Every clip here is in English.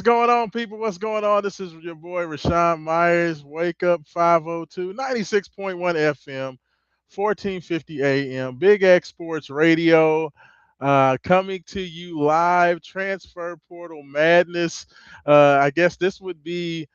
going on, people? What's going on? This is your boy Raashaan Myers. Wake up 502 96.1 FM, 1450 AM. Big X Sports Radio. Coming to you live, Transfer Portal Madness. I guess this would be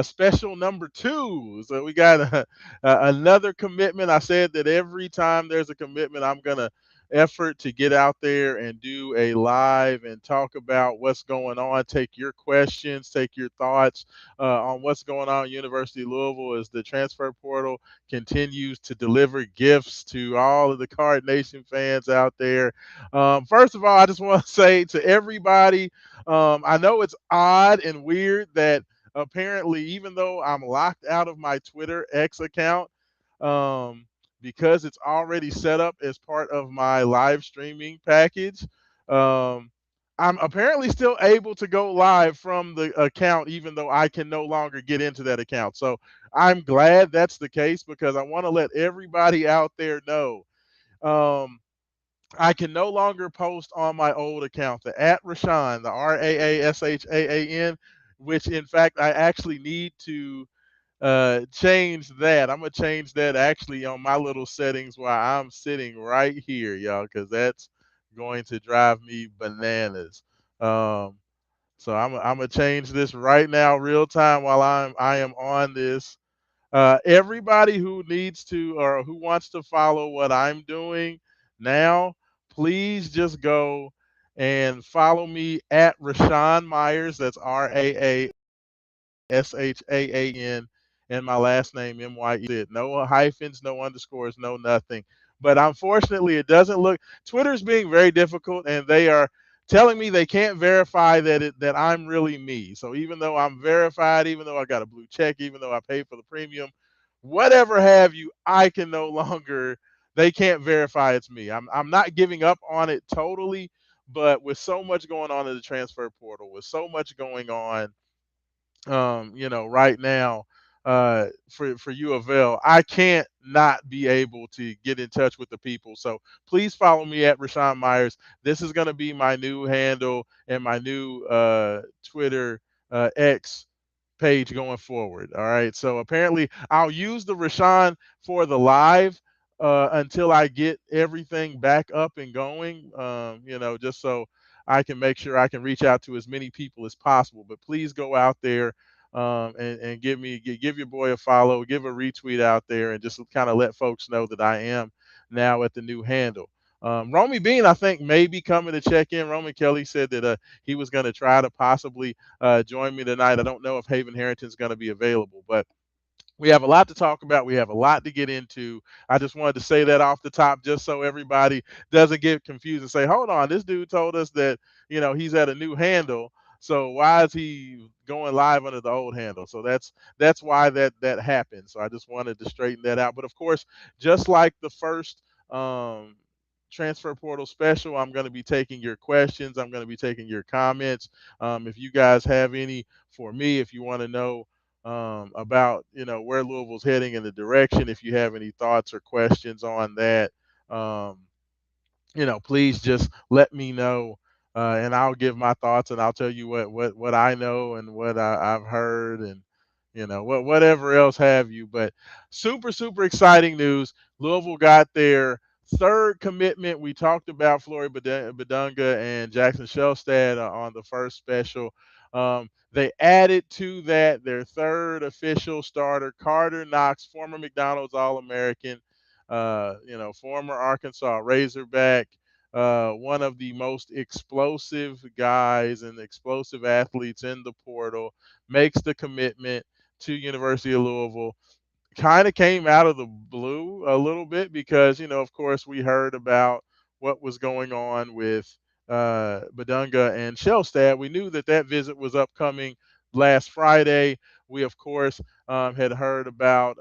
special number two. So we got another commitment. I said that every time there's a commitment, I'm going to effort to get out there and do a live and talk about what's going on, take your questions, take your thoughts on what's going on at University of Louisville as the transfer portal continues to deliver gifts to all of the Card Nation fans out there. First of all, I just want to say to everybody, I know it's odd and weird that apparently, even though I'm locked out of my Twitter X account, um, because it's already set up as part of my live streaming package. Um, I'm apparently still able to go live from the account, even though I can no longer get into that account. So I'm glad that's the case because I want to let everybody out there know. Um, I can no longer post on my old account, the at Raashaan, the Raashaan, which in fact I actually need to change that. I'm gonna change that actually on my little settings while I'm sitting right here, y'all, because that's going to drive me bananas. Um, so I'm gonna change this right now, real time, while I am on this. Everybody who needs to or who wants to follow what I'm doing now, please just go and follow me at Raashaan Myers. That's Raashaan, and my last name Myers. No hyphens, no underscores, no nothing. But unfortunately, it doesn't look. Twitter's being very difficult, and they are telling me they can't verify that I'm really me. So even though I'm verified, even though I got a blue check, even though I paid for the premium, whatever have you, I can no longer. They can't verify it's me. I'm not giving up on it totally, but with so much going on in the transfer portal, with so much going on right now for U of L, I can't not be able to get in touch with the people. So please follow me at Raashaan Myers. This is going to be my new handle and my new Twitter X page going forward. All right. So apparently, I'll use the Raashaan for the live until I get everything back up and going. Just so I can make sure I can reach out to as many people as possible. But please go out there and give your boy a follow, give a retweet out there, and just kind of let folks know that I am now at the new handle. Romy Bean, I think, may be coming to check in. Roman Kelly said that he was going to try to possibly join me tonight. I don't know if Haven Harrington's going to be available, but we have a lot to talk about. We have a lot to get into. I just wanted to say that off the top, just so everybody doesn't get confused and say, "Hold on, this dude told us that he's at a new handle. So why is he going live under the old handle?" So that's why that happened. So I just wanted to straighten that out. But of course, just like the first um, transfer portal special, I'm going to be taking your questions. I'm going to be taking your comments. If you guys have any for me, if you want to know about where Louisville's heading in the direction. If you have any thoughts or questions on that, um, please just let me know, and I'll give my thoughts and I'll tell you what I know and what I've heard and whatever else have you. But super exciting news. Louisville got their third commitment. We talked about Flory Badunga and Jackson Shelstad on the first special. They added to that their third official starter, Carter Knox, former McDonald's All-American, former Arkansas Razorback, one of the most explosive guys and explosive athletes in the portal, makes the commitment to University of Louisville. Kind of came out of the blue a little bit because, of course, we heard about what was going on with Badunga and Shelstad. We knew that visit was upcoming last Friday. We, of course, had heard about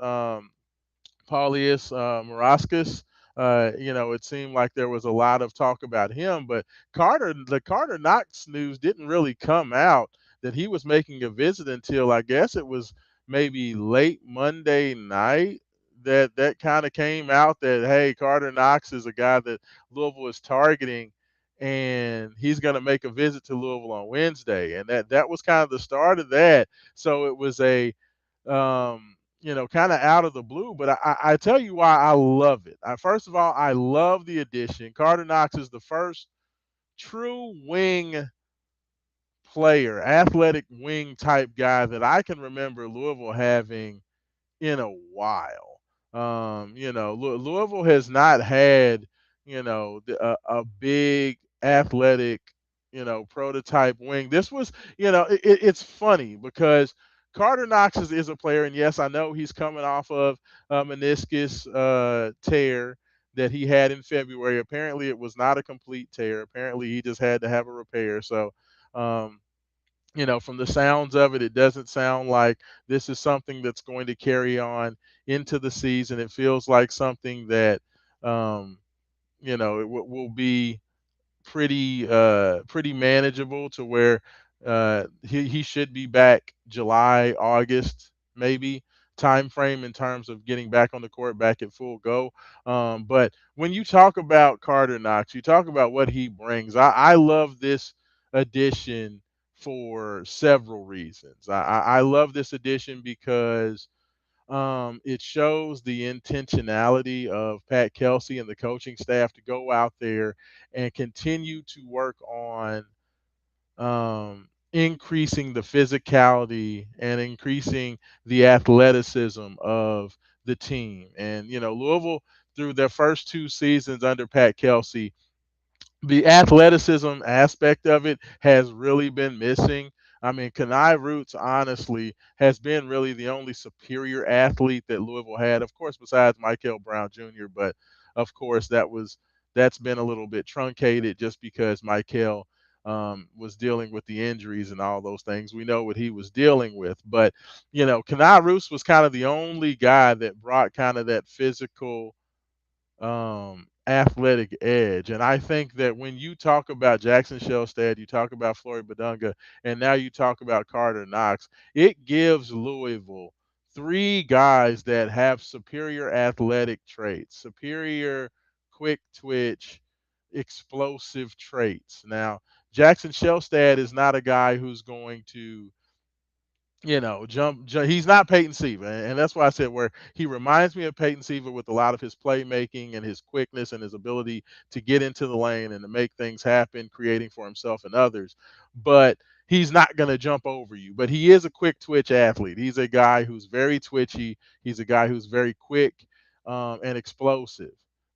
Paulius Moraskis. It seemed like there was a lot of talk about him, but the Carter Knox news didn't really come out that he was making a visit until I guess it was maybe late Monday night that kind of came out that hey, Carter Knox is a guy that Louisville is targeting, and he's going to make a visit to Louisville on Wednesday, and that was kind of the start of that. So it was a kind of out of the blue, but I tell you why I love it. First of all, I love the addition. Carter Knox is the first true wing player, athletic wing type guy that I can remember Louisville having in a while. Louisville has not had, a big athletic, prototype wing. This was, it's funny because Carter Knox is a player, and yes, I know he's coming off of a meniscus tear that he had in February. Apparently, it was not a complete tear. Apparently, he just had to have a repair. So, um, from the sounds of it, it doesn't sound like this is something that's going to carry on into the season. It feels like something that, um, will be pretty manageable to where he should be back July, August, maybe time frame in terms of getting back on the court, back at full go. But when you talk about Carter Knox, you talk about what he brings. I love this addition for several reasons. I love this addition because it shows the intentionality of Pat Kelsey and the coaching staff to go out there and continue to work on increasing the physicality and increasing the athleticism of the team. And, Louisville, through their first two seasons under Pat Kelsey, the athleticism aspect of it has really been missing. I mean, Kanai Roots honestly has been really the only superior athlete that Louisville had, of course, besides Michael Brown Jr. But of course, that's been a little bit truncated just because Michael was dealing with the injuries and all those things. We know what he was dealing with, but Kanai Roots was kind of the only guy that brought kind of that physical athletic edge. And I think that when you talk about Jackson Shelstad, you talk about Floyd Badunga, and now you talk about Carter Knox, it gives Louisville three guys that have superior athletic traits, superior quick twitch, explosive traits. Now, Jackson Shelstad is not a guy who's going to jump. He's not Peyton Siva, and that's why I said where he reminds me of Peyton Siva with a lot of his playmaking and his quickness and his ability to get into the lane and to make things happen, creating for himself and others. But he's not going to jump over you. But he is a quick twitch athlete. He's a guy who's very twitchy. He's a guy who's very quick and explosive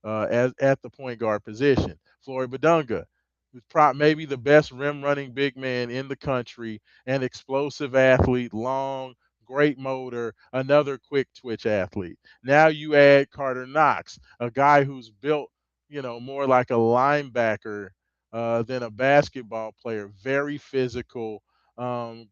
at the point guard position. Floyd Badunga, who's maybe the best rim running big man in the country, an explosive athlete, long, great motor, another quick twitch athlete. Now you add Carter Knox, a guy who's built, more like a linebacker than a basketball player, very physical,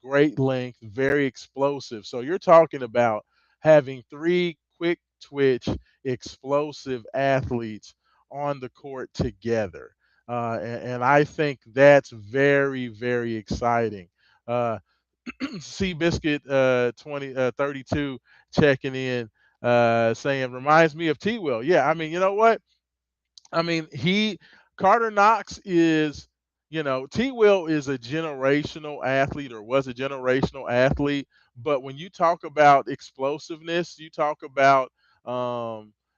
great length, very explosive. So you're talking about having three quick twitch, explosive athletes on the court together. And I think that's very, very exciting. Uh, Seabiscuit 32 checking in, saying reminds me of T Will. Yeah, I mean, you know what? I mean, Carter Knox is, T Will is a generational athlete or was a generational athlete. But when you talk about explosiveness, you talk about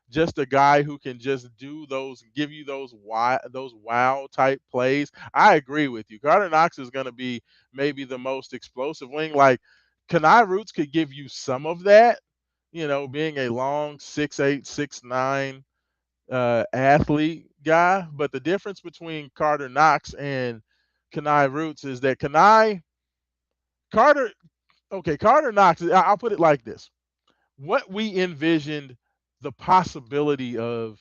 just a guy who can just give you those wow type plays. I agree with you. Carter Knox is going to be maybe the most explosive wing. Like Kanai Roots could give you some of that, being a long 6'8", 6'9" athlete guy, but the difference between Carter Knox and Kanai Roots is that Carter, okay, Carter Knox, I'll put it like this. What we envisioned the possibility of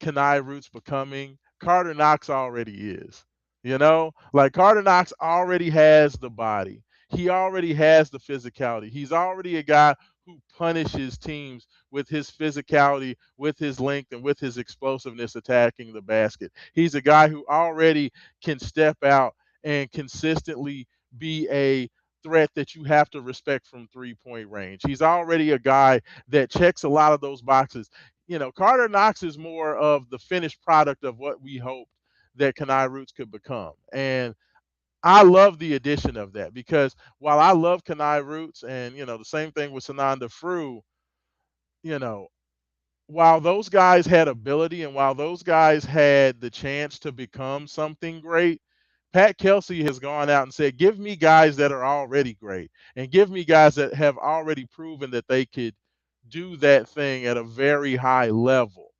Kanai Roots becoming, Carter Knox already is. Like Carter Knox already has the body. He already has the physicality. He's already a guy who punishes teams with his physicality, with his length, and with his explosiveness attacking the basket. He's a guy who already can step out and consistently be a threat that you have to respect from 3-point range. He's already a guy that checks a lot of those boxes. Carter Knox is more of the finished product of what we hoped that Kanai Roots could become. And I love the addition of that because while I love Kanai Roots and, the same thing with Sananda Fru, you know, while those guys had ability and while those guys had the chance to become something great, Pat Kelsey has gone out and said, give me guys that are already great and give me guys that have already proven that they could do that thing at a very high level.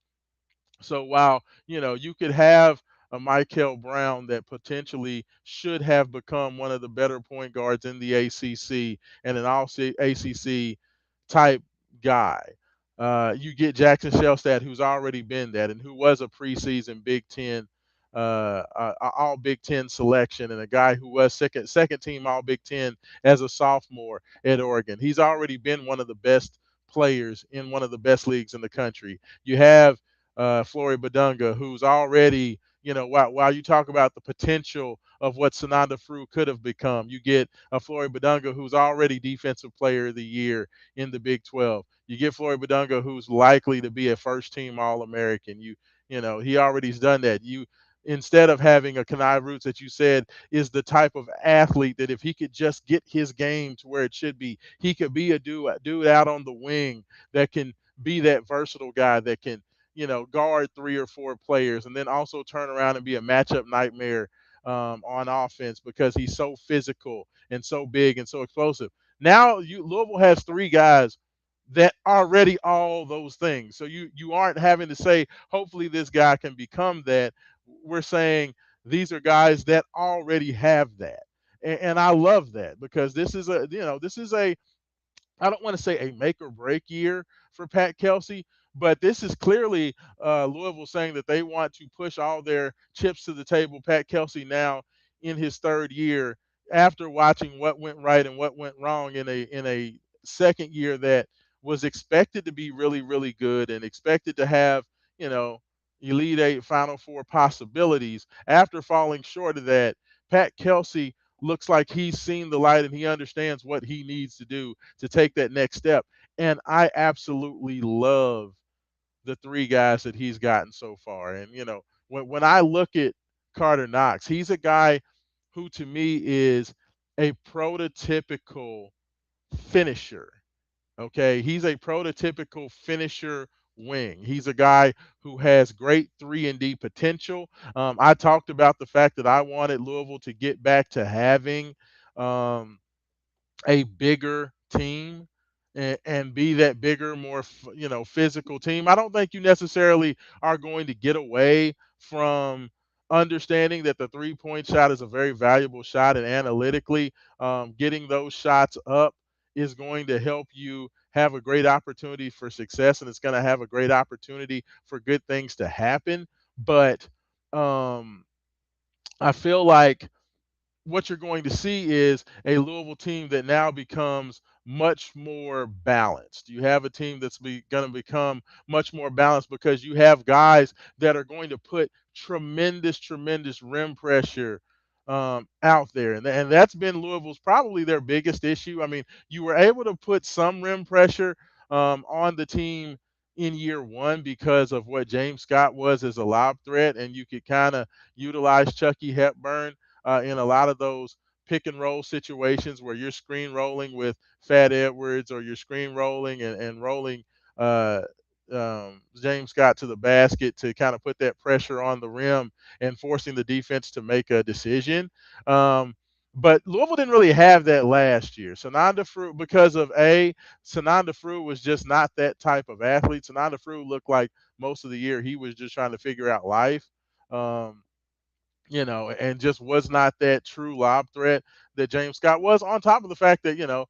So while you could have a Michael Brown that potentially should have become one of the better point guards in the ACC and an all ACC type guy. You get Jackson Shellstat, who's already been that and who was a preseason Big Ten, All Big Ten selection, and a guy who was second team All Big Ten as a sophomore at Oregon. He's already been one of the best players in one of the best leagues in the country. You have Flory Badunga, who's already, while you talk about the potential of what Sananda Fru could have become, you get a Flory Badunga who's already Defensive Player of the Year in the Big 12. You get Flory Badunga who's likely to be a first team All American. He already's done that. Instead of having a Kanai Roots that you said is the type of athlete that if he could just get his game to where it should be, he could be a dude out on the wing that can be that versatile guy that can guard three or four players, and then also turn around and be a matchup nightmare on offense because he's so physical and so big and so explosive. Now Louisville has three guys that already all those things. So you aren't having to say, hopefully this guy can become that. We're saying these are guys that already have that. And I love that because this is a I don't want to say a make or break year for Pat Kelsey, but this is clearly Louisville saying that they want to push all their chips to the table. Pat Kelsey now in his third year after watching what went right and what went wrong in a second year that was expected to be really, really good and expected to have, you know, Elite Eight, Final Four possibilities. After falling short of that, Pat Kelsey looks like he's seen the light and he understands what he needs to do to take that next step. And I absolutely love the three guys that he's gotten so far. And when I look at Carter Knox, he's a guy who to me is a prototypical finisher. Okay, he's a prototypical finisher wing. He's a guy who has great 3-and-D potential. I talked about the fact that I wanted Louisville to get back to having um, a bigger team and be that bigger, more physical team. I don't think you necessarily are going to get away from understanding that the 3-point shot is a very valuable shot, and analytically, getting those shots up is going to help you have a great opportunity for success, and it's going to have a great opportunity for good things to happen. But um, I feel like what you're going to see is a Louisville team that now becomes much more balanced. You have a team that's going to become much more balanced because you have guys that are going to put tremendous, tremendous rim pressure out there. And that's been Louisville's probably their biggest issue. I mean, you were able to put some rim pressure on the team in year one because of what James Scott was as a lob threat, and you could kind of utilize Chucky Hepburn in a lot of those pick and roll situations where you're screen rolling with Fat Edwards or you're screen rolling and rolling uh, James Scott to the basket to kind of put that pressure on the rim and forcing the defense to make a decision. But Louisville didn't really have that last year. Sananda Fru, because of Sananda Fru was just not that type of athlete. Sananda Fru looked like most of the year he was just trying to figure out life. Um, and just was not that true lob threat that James Scott was, on top of the fact that,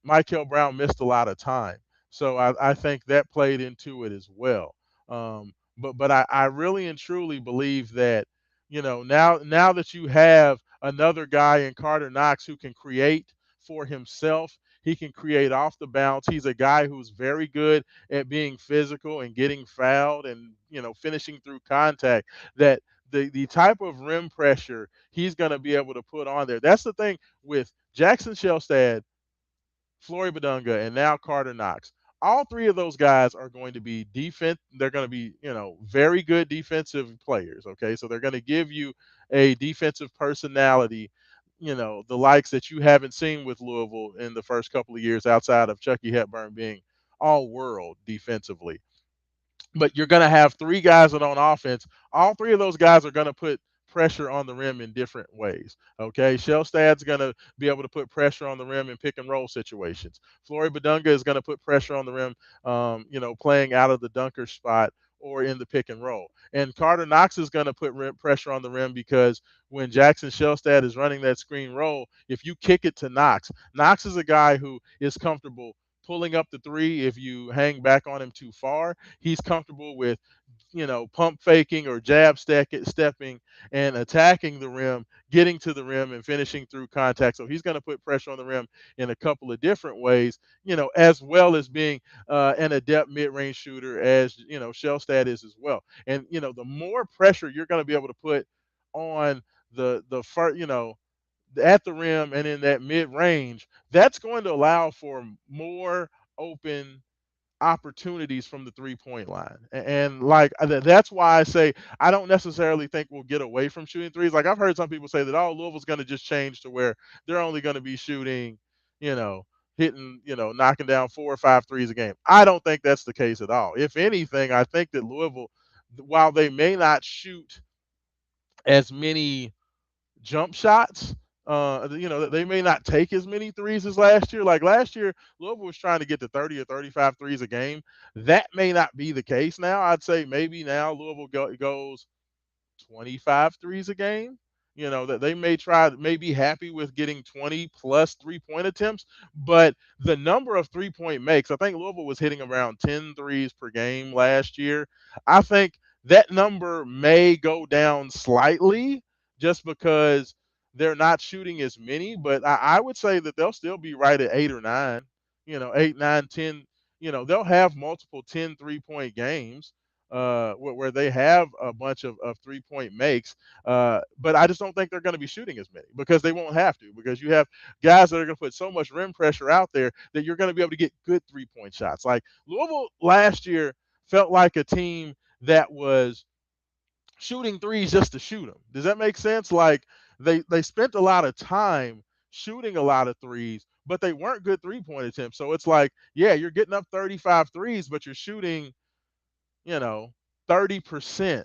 Michael Brown missed a lot of time. So I think that played into it as well. But I really and truly believe that, now that you have another guy in Carter Knox who can create for himself, he can create off the bounce. He's a guy who's very good at being physical and getting fouled and, finishing through contact. That the type of rim pressure he's going to be able to put on there. That's the thing with Jackson Shelstad, Flory Badunga, and now Carter Knox. All three of those guys are going to be defense. They're going to be, very good defensive players. Okay, so they're going to give you a defensive personality. The likes that you haven't seen with Louisville in the first couple of years, outside of Chucky Hepburn being all world defensively. But you're going to have three guys that on offense. All three of those guys are going to put pressure on the rim in different ways. Okay, Shellstad's going to be able to put pressure on the rim in pick and roll situations. Flory Badunga is going to put pressure on the rim, playing out of the dunker spot or in the pick and roll. And Carter Knox is going to put pressure on the rim because when Jackson Shellstad is running that screen roll, if you kick it to Knox, Knox is a guy who is comfortable pulling up the three if you hang back on him too far. He's comfortable with, pump faking or stepping and attacking the rim, getting to the rim and finishing through contact. So he's going to put pressure on the rim in a couple of different ways, as well as being an adept mid-range shooter, as Shellstad is as well. And the more pressure you're going to be able to put on the first, at the rim and in that mid range, that's going to allow for more open opportunities from the 3-point line. And like that's why I say I don't necessarily think we'll get away from shooting threes. Like I've heard some people say that, oh, Louisville's going to just change to where they're only going to be shooting, you know, hitting, knocking down 4 or 5 threes a game. I don't think that's the case at all. If anything, I think that Louisville, while they may not shoot as many jump shots. They may not take as many threes as last year. Like last year, Louisville was trying to get to 30 or 35 threes a game. That may not be the case now. I'd say maybe now Louisville goes 25 threes a game. That they may be happy with getting 20 plus 3-point attempts, but the number of 3-point makes, I think Louisville was hitting around 10 threes per game last year. I think that number may go down slightly just because they're not shooting as many, but I would say that they'll still be right at 8 or 9, 8, 9, 10. They'll have multiple 10 3-point games where they have a bunch of 3-point makes. But I just don't think they're going to be shooting as many because they won't have to, because you have guys that are going to put so much rim pressure out there that you're going to be able to get good 3-point shots. Like Louisville last year felt like a team that was shooting threes just to shoot them. Does that make sense? Like they spent a lot of time shooting a lot of threes, but they weren't good 3-point attempts. So it's like, yeah, you're getting up 35 threes, but you're shooting, you know, 30%,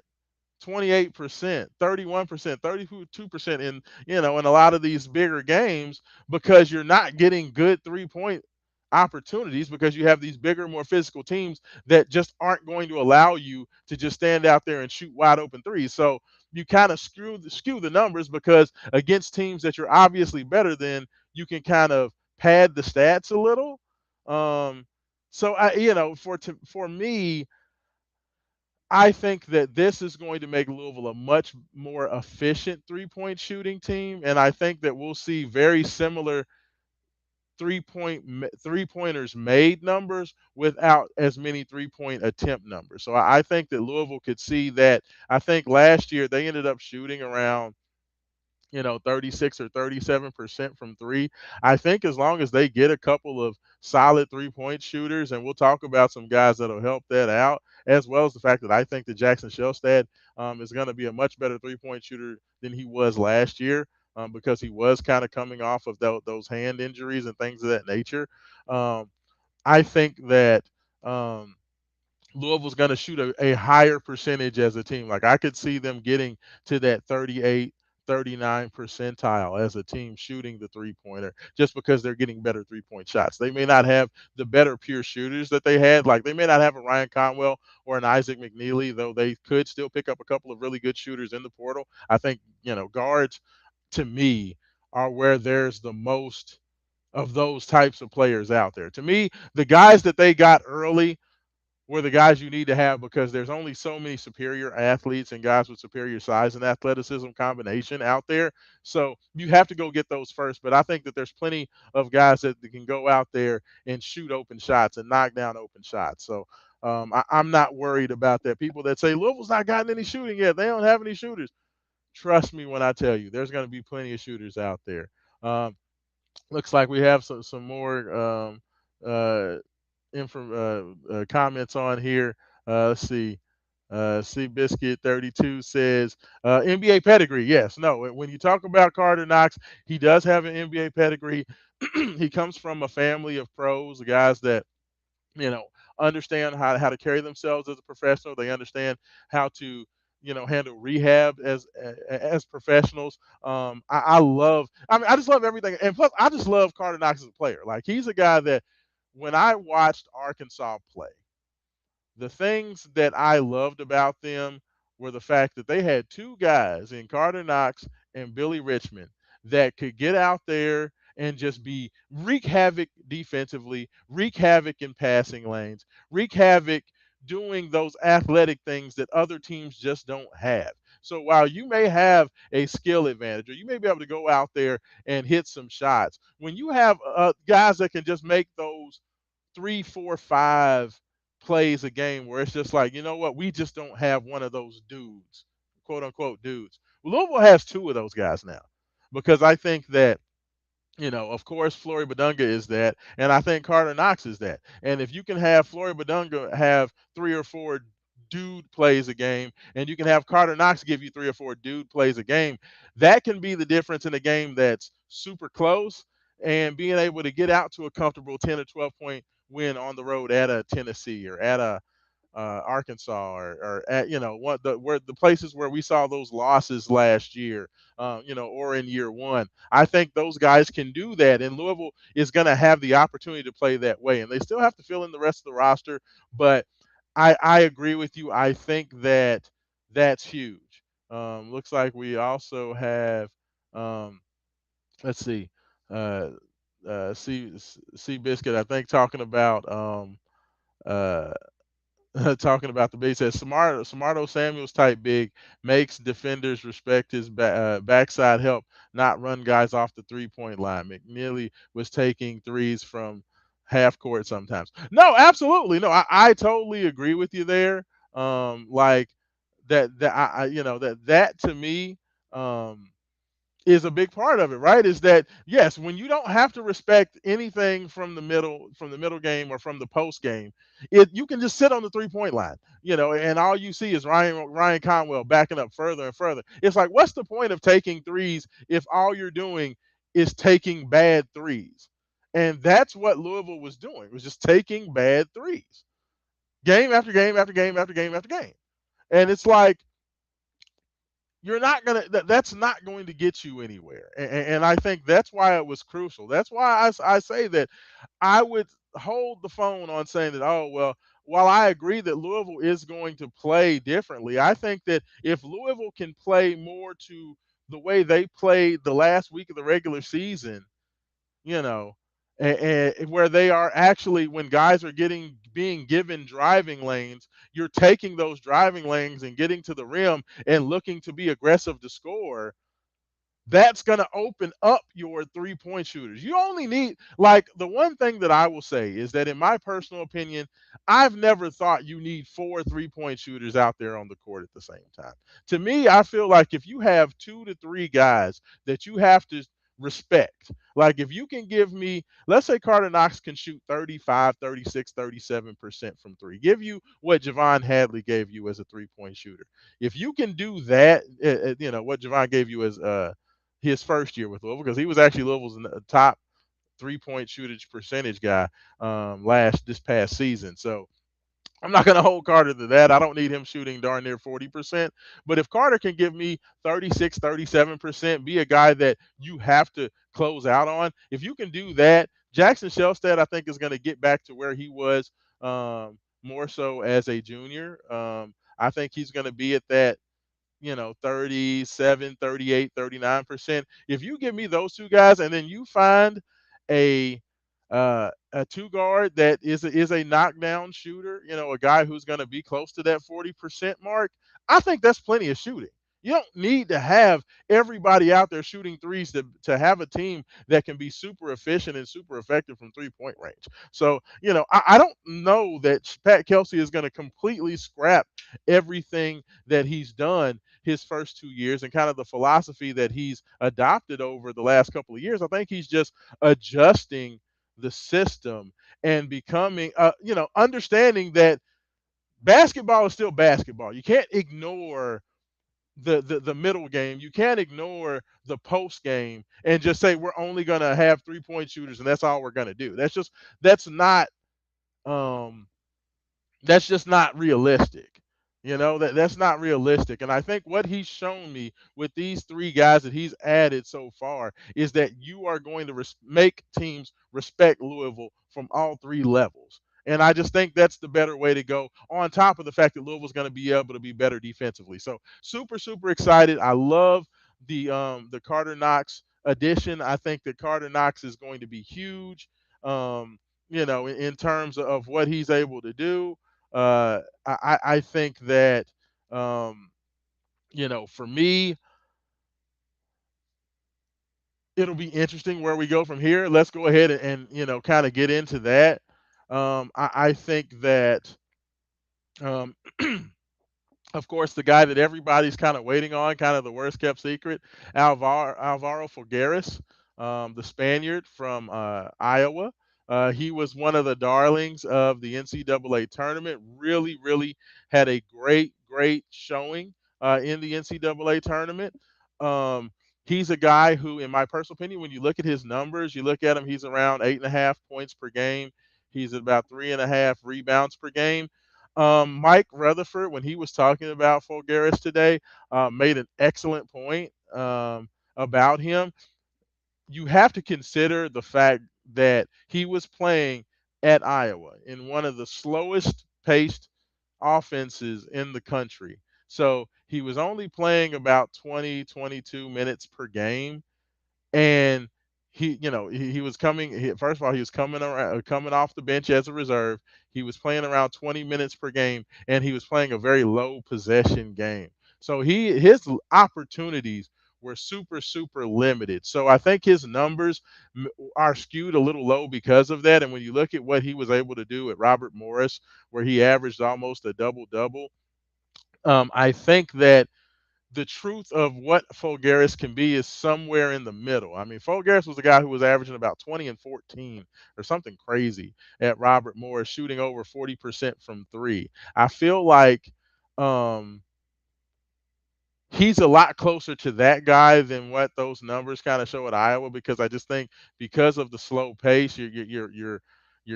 28%, 31%, 32% in a lot of these bigger games because you're not getting good 3-point opportunities because you have these bigger, more physical teams that just aren't going to allow you to just stand out there and shoot wide open threes. So you kind of skew the numbers because against teams that you're obviously better than, you can kind of pad the stats a little. Um, so for me, I think that this is going to make Louisville a much more efficient 3-point shooting team, and I think that we'll see very similar 3-pointers made numbers without as many 3-point attempt numbers. So I think that Louisville could see that. I think last year they ended up shooting around 36 or 37% from three. I think as long as they get a couple of solid 3-point shooters, and we'll talk about some guys that'll help that out, as well as the fact that I think that Jackson Shellstad is going to be a much better 3-point shooter than he was last year, because he was kind of coming off of those hand injuries and things of that nature. Um, I think that. Louisville's going to shoot a higher percentage as a team. Like I could see them getting to that 38, 39 percentile as a team shooting the 3-pointer just because they're getting better 3-point shots. They may not have the better pure shooters that they had. Like they may not have a Ryan Conwell or an Isaac McNeely, though they could still pick up a couple of really good shooters in the portal. I think, guards to me are where there's the most of those types of players out there. To me, the guys that they got early were the guys you need to have because there's only so many superior athletes and guys with superior size and athleticism combination out there. So you have to go get those first. But I think that there's plenty of guys that can go out there and shoot open shots and knock down open shots. So I'm not worried about that. People that say Louisville's not gotten any shooting yet, they don't have any shooters. Trust me when I tell you, there's going to be plenty of shooters out there. Looks like we have some more uh, comments on here. Let's see. C Biscuit 32 says NBA pedigree. Yes, no. When you talk about Carter Knox, he does have an NBA pedigree. He comes from a family of pros, guys that you know understand how to carry themselves as a professional. They understand how to handle rehab as professionals. I love. I mean, I just love everything, and plus, I just love Carter Knox as a player. Like he's a guy that when I watched Arkansas play, the things that I loved about them were the fact that they had two guys in Carter Knox and Billy Richmond that could get out there and just be wreak havoc defensively, wreak havoc in passing lanes, wreak havoc doing those athletic things that other teams just don't have. So while you may have a skill advantage or you may be able to go out there and hit some shots, when you have guys that can just make those three, four, five plays a game where it's just like, you know what, we just don't have one of those dudes, quote unquote dudes. Louisville has two of those guys now because I think that of course, Flory Badunga is that, and I think Carter Knox is that. And if you can have Flory Badunga have three or four dude plays a game, and you can have Carter Knox give you three or four dude plays a game, that can be the difference in a game that's super close and being able to get out to a comfortable 10 or 12 point win on the road at a Tennessee or at a Arkansas or at what the places where we saw those losses last year, or in year one. I think those guys can do that, and Louisville is going to have the opportunity to play that way, and they still have to fill in the rest of the roster. But I agree with you. I think that that's huge. Looks like we also have let's see, uh, C Biscuit. I think talking about uh, talking about the base says Samardo Samuels type big makes defenders respect his backside help, not run guys off the 3 point line. McNeely was taking threes from half court sometimes. No, absolutely. No, I totally agree with you there. Like that I that to me is a big part of it, right? Is that yes, when you don't have to respect anything from the middle game or from the post game, you can just sit on the 3 point line, and all you see is Ryan Conwell backing up further and further. It's like, what's the point of taking threes if all you're doing is taking bad threes? And that's what Louisville was doing, was just taking bad threes, game after game after game after game after game. And it's like you're not gonna that's not going to get you anywhere, and I think that's why it was crucial. That's why I say that I would hold the phone on saying that, oh well, while I agree that Louisville is going to play differently, I think that if Louisville can play more to the way they played the last week of the regular season, you know, and where they are actually, when guys are being given driving lanes, you're taking those driving lanes and getting to the rim and looking to be aggressive to score. That's going to open up your 3 point shooters. You only need, like, the one thing that I will say is that, in my personal opinion, I've never thought you need four 3 point shooters out there on the court at the same time. To me, I feel like if you have two to three guys that you have to respect, like if you can give me, let's say Carter Knox can shoot 35, 36, 37% from three, give you what Javon Hadley gave you as a 3 point shooter. If you can do that, what Javon gave you as his first year with Louisville, because he was actually Louisville's top 3 point shootage percentage guy this past season. So I'm not going to hold Carter to that. I don't need him shooting darn near 40%. But if Carter can give me 36, 37%, be a guy that you have to close out on, if you can do that, Jackson Shelstad, I think, is going to get back to where he was more so as a junior. I think he's going to be at that 37, 38, 39%. If you give me those two guys and then you find a a two guard that is a knockdown shooter, a guy who's going to be close to that 40% mark, I think that's plenty of shooting. You don't need to have everybody out there shooting threes to have a team that can be super efficient and super effective from 3 point range. So, I don't know that Pat Kelsey is going to completely scrap everything that he's done his first 2 years and kind of the philosophy that he's adopted over the last couple of years. I think he's just adjusting the system and becoming, understanding that basketball is still basketball. You can't ignore the middle game. You can't ignore the post game and just say we're only going to have 3-point shooters and that's all we're going to do. That's not um that's just not realistic. That's not realistic. And I think what he's shown me with these three guys that he's added so far is that you are going to make teams respect Louisville from all three levels. And I just think that's the better way to go, on top of the fact that Louisville's going to be able to be better defensively. So super, super excited. I love the Carter Knox addition. I think that Carter Knox is going to be huge, in terms of what he's able to do. I think that, um, for me, it'll be interesting where we go from here. Let's go ahead and kind of get into that. I think that, um, of course, the guy that everybody's kind of waiting on, kind of the worst kept secret, Alvaro Figueres, the Spaniard from Iowa. He was one of the darlings of the NCAA tournament. Really, really had a great, great showing in the NCAA tournament. Um, he's a guy who, in my personal opinion, when you look at his numbers, you look at him, he's around 8.5 points per game. He's at about 3.5 rebounds per game. Mike Rutherford, when he was talking about Fulgaris today, made an excellent point about him. You have to consider the fact that he was playing at Iowa in one of the slowest paced offenses in the country. So he was only playing about 20, 22 minutes per game, and he was coming. First of all, he was coming off the bench as a reserve. He was playing around 20 minutes per game, and he was playing a very low possession game. So his opportunities were super, super limited. So I think his numbers are skewed a little low because of that. And when you look at what he was able to do at Robert Morris, where he averaged almost a double double, I think that the truth of what Fulgaris can be is somewhere in the middle. I mean, Fulgaris was a guy who was averaging about 20 and 14 or something crazy at Robert Morris, shooting over 40% from three. I feel like um, he's a lot closer to that guy than what those numbers kind of show at Iowa, because I just think because of the slow pace, you're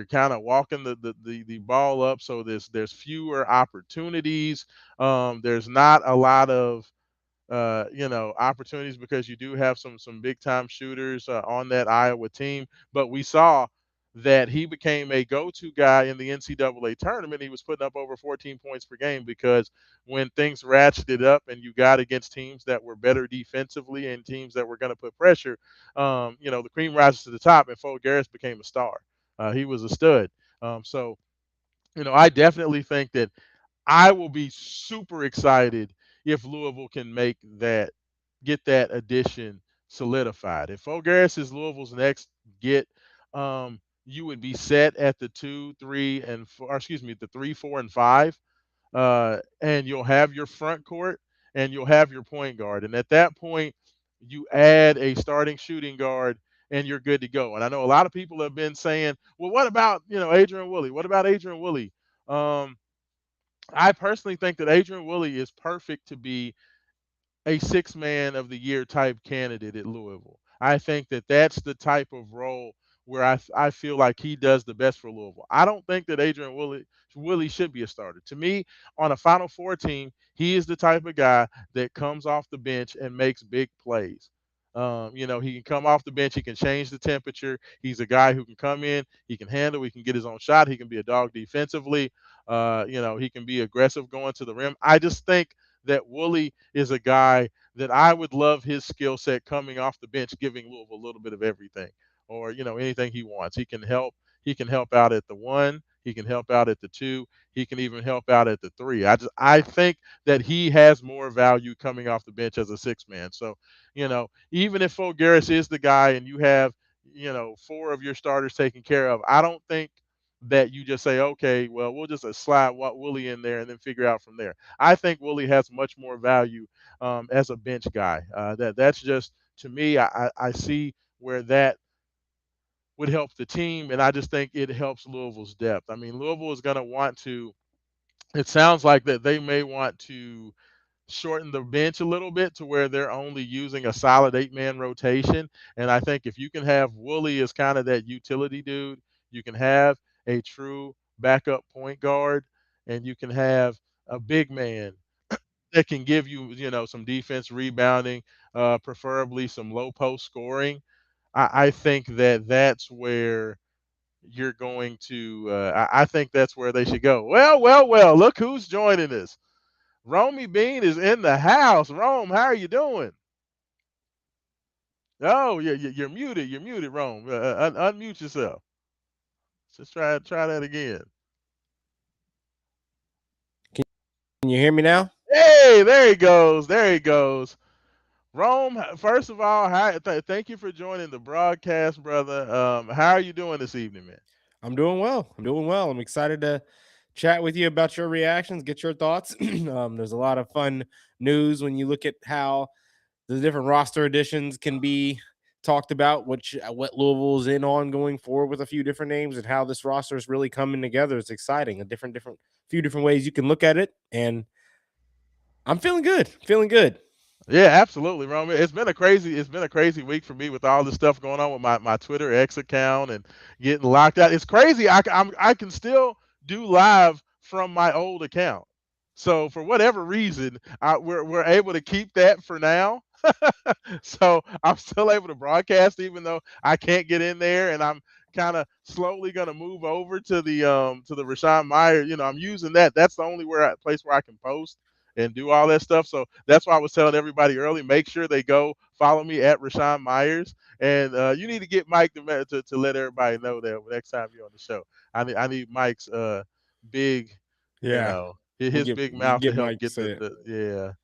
kind of walking the ball up, so there's fewer opportunities. There's not a lot of opportunities because you do have some big time shooters on that Iowa team. But we saw that he became a go-to guy in the NCAA tournament. He was putting up over 14 points per game because when things ratcheted up and you got against teams that were better defensively and teams that were going to put pressure, the cream rises to the top, and Fulgaris became a star. He was a stud. So I definitely think that I will be super excited if Louisville can get that addition solidified. If Fulgaris is Louisville's next get, you would be set at the 2, 3, and 4, or excuse me, the 3, 4, and 5, and you'll have your front court and you'll have your point guard. And at that point, you add a starting shooting guard and you're good to go. And I know a lot of people have been saying, well, what about, Adrian Woolley? What about Adrian Woolley? Um, I personally think that Adrian Woolley is perfect to be a six man of the year type candidate at Louisville. I think that that's the type of role where I feel like he does the best for Louisville. I don't think that Adrian Woolley should be a starter. To me, on a Final Four team, he is the type of guy that comes off the bench and makes big plays. He can come off the bench. He can change the temperature. He's a guy who can come in. He can handle. He can get his own shot. He can be a dog defensively. He can be aggressive going to the rim. I just think that Woolley is a guy that I would love his skill set coming off the bench, giving Louisville a little bit of everything, or anything he wants. He can help. He can help out at the 1. He can help out at the 2. He can even help out at the 3. I think that he has more value coming off the bench as a six man. So even if Fulgaris is the guy and you have 4 of your starters taken care of, I don't think that you just say, okay, well, we'll just slide Woolley in there and then figure out from there. I think Woolley has much more value as a bench guy. That's just, to me, I see would help the team, and I just think it helps Louisville's depth. I mean, Louisville is going to want to. It sounds like that they may want to shorten the bench a little bit to where they're only using a solid 8-man rotation. And I think if you can have Woolley as kind of that utility dude, you can have a true backup point guard, and you can have a big man that can give you, some defense rebounding, preferably some low post scoring. I think that that's where you're going to. I think that's where they should go. Well, well, well. Look who's joining us. Romy Bean is in the house. Rome, how are you doing? Oh, yeah, you're muted. You're muted, Rome. Unmute yourself. Just try that again. Can you hear me now? Hey, there he goes. There he goes. Rome, first of all, thank you for joining the broadcast, brother. How are you doing this evening, man? I'm doing well. I'm doing well. I'm excited to chat with you about your reactions, get your thoughts. There's a lot of fun news when you look at how the different roster additions can be talked about, what Louisville's in on going forward with a few different names, and how this roster is really coming together. It's exciting. Few different ways you can look at it, and I'm feeling good. Feeling good. Yeah, absolutely, Roman. It's been a crazy week for me with all this stuff going on with my Twitter X account and getting locked out. It's crazy. I can still do live from my old account. So for whatever reason, we're able to keep that for now. So I'm still able to broadcast even though I can't get in there, and I'm kind of slowly going to move over to the Raashaan Myers. I'm using that. That's the only place where I can post and do all that stuff. So that's why I was telling everybody early, make sure they go follow me at Raashaan Myers. And you need to get Mike to let everybody know that next time you're on the show. I need Mike's big, Yeah, his big we mouth to get help Mike to get say it. the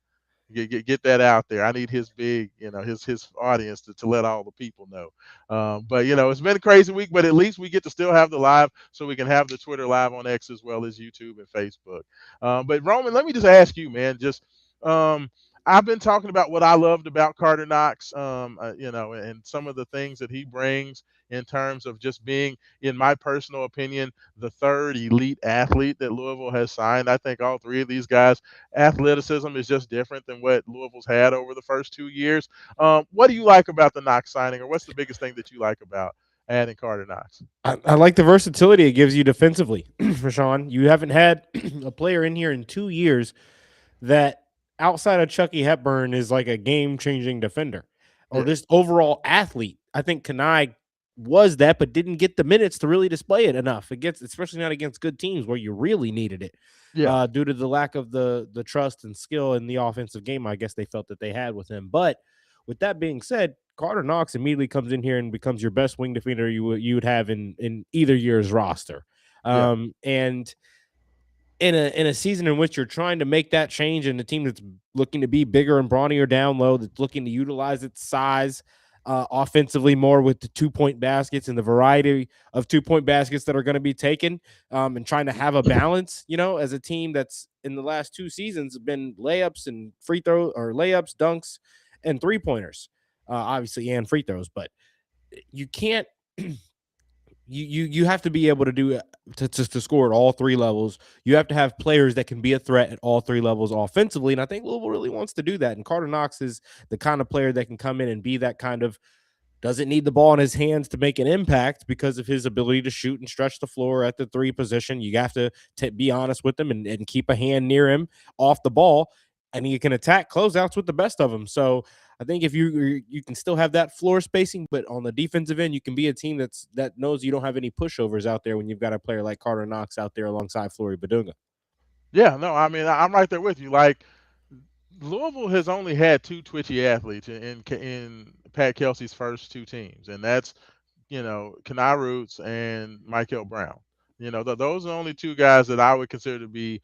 yeah, get that out there. I need his big, his audience to let all the people know. But it's been a crazy week, but at least we get to still have the live, so we can have the Twitter live on X as well as YouTube and Facebook. But Roman, let me just ask you, man, just um, I've been talking about what I loved about Carter Knox, and some of the things that he brings in terms of just being, in my personal opinion, the third elite athlete that Louisville has signed. I think all three of these guys athleticism is just different than what Louisville's had over the first 2 years. What do you like about the Knox signing, or what's the biggest thing that you like about adding Carter Knox? I like the versatility it gives you defensively, Rashawn. You haven't had a player in here in 2 years that outside of Chucky Hepburn is like a game changing defender or Yeah, just overall athlete. I think Kanai was that, but didn't get the minutes to really display it enough. It gets, especially not against good teams where you really needed it, yeah, due to the lack of the trust and skill in the offensive game. I guess they felt that they had with him. But with that being said, Carter Knox immediately comes in here and becomes your best wing defender you would have in either year's roster. yeah, And in a season in which you're trying to make that change in a team that's looking to be bigger and brawnier down low, that's looking to utilize its size offensively more with the 2 point baskets and the variety of 2 point baskets that are going to be taken, and trying to have a balance, as a team that's in the last 2 seasons been layups and free throw or layups, dunks, and 3 pointers, obviously, and free throws. But you can't you have to be able to do to score at all three levels. You have to have players that can be a threat at all three levels offensively, and I think Louisville really wants to do that. And Carter Knox is the kind of player that can come in and be that kind of, doesn't need the ball in his hands to make an impact because of his ability to shoot and stretch the floor at the three position. You have to be honest with him and keep a hand near him off the ball, and he can attack closeouts with the best of them. So I think if you can still have that floor spacing, but on the defensive end, you can be a team that knows you don't have any pushovers out there when you've got a player like Carter Knox out there alongside Flory Badunga. yeah. No, I mean I'm right there with you. Like Louisville has only had two twitchy athletes in Pat Kelsey's first two teams, and that's Kenai Roots and Michael Brown. Those are the only two guys that I would consider to be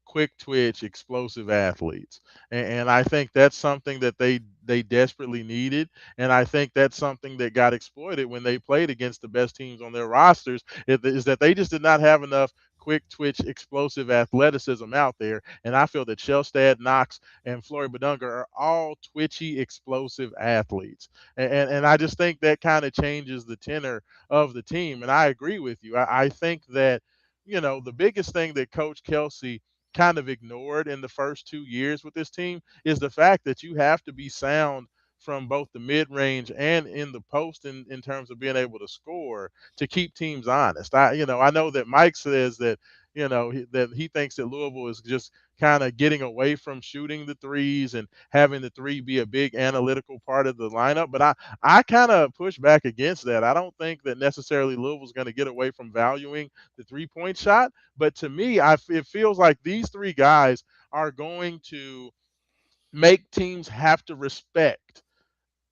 quick twitch, explosive athletes. And I think that's something that they desperately needed. And I think that's something that got exploited when they played against the best teams on their rosters, is that they just did not have enough quick twitch, explosive athleticism out there. And I feel that Shellstad, Knox, and Flory Badunga are all twitchy, explosive athletes. And I just think that kind of changes the tenor of the team. And I agree with you. I think that, the biggest thing that Coach Kelsey kind of ignored in the first 2 years with this team is the fact that you have to be sound from both the mid range and in the post in terms of being able to score to keep teams honest. I know that Mike says that that he thinks that Louisville is just kind of getting away from shooting the threes and having the three be a big analytical part of the lineup. But I kind of push back against that. I don't think that necessarily Louisville's going to get away from valuing the 3-point shot. But to me, it feels like these three guys are going to make teams have to respect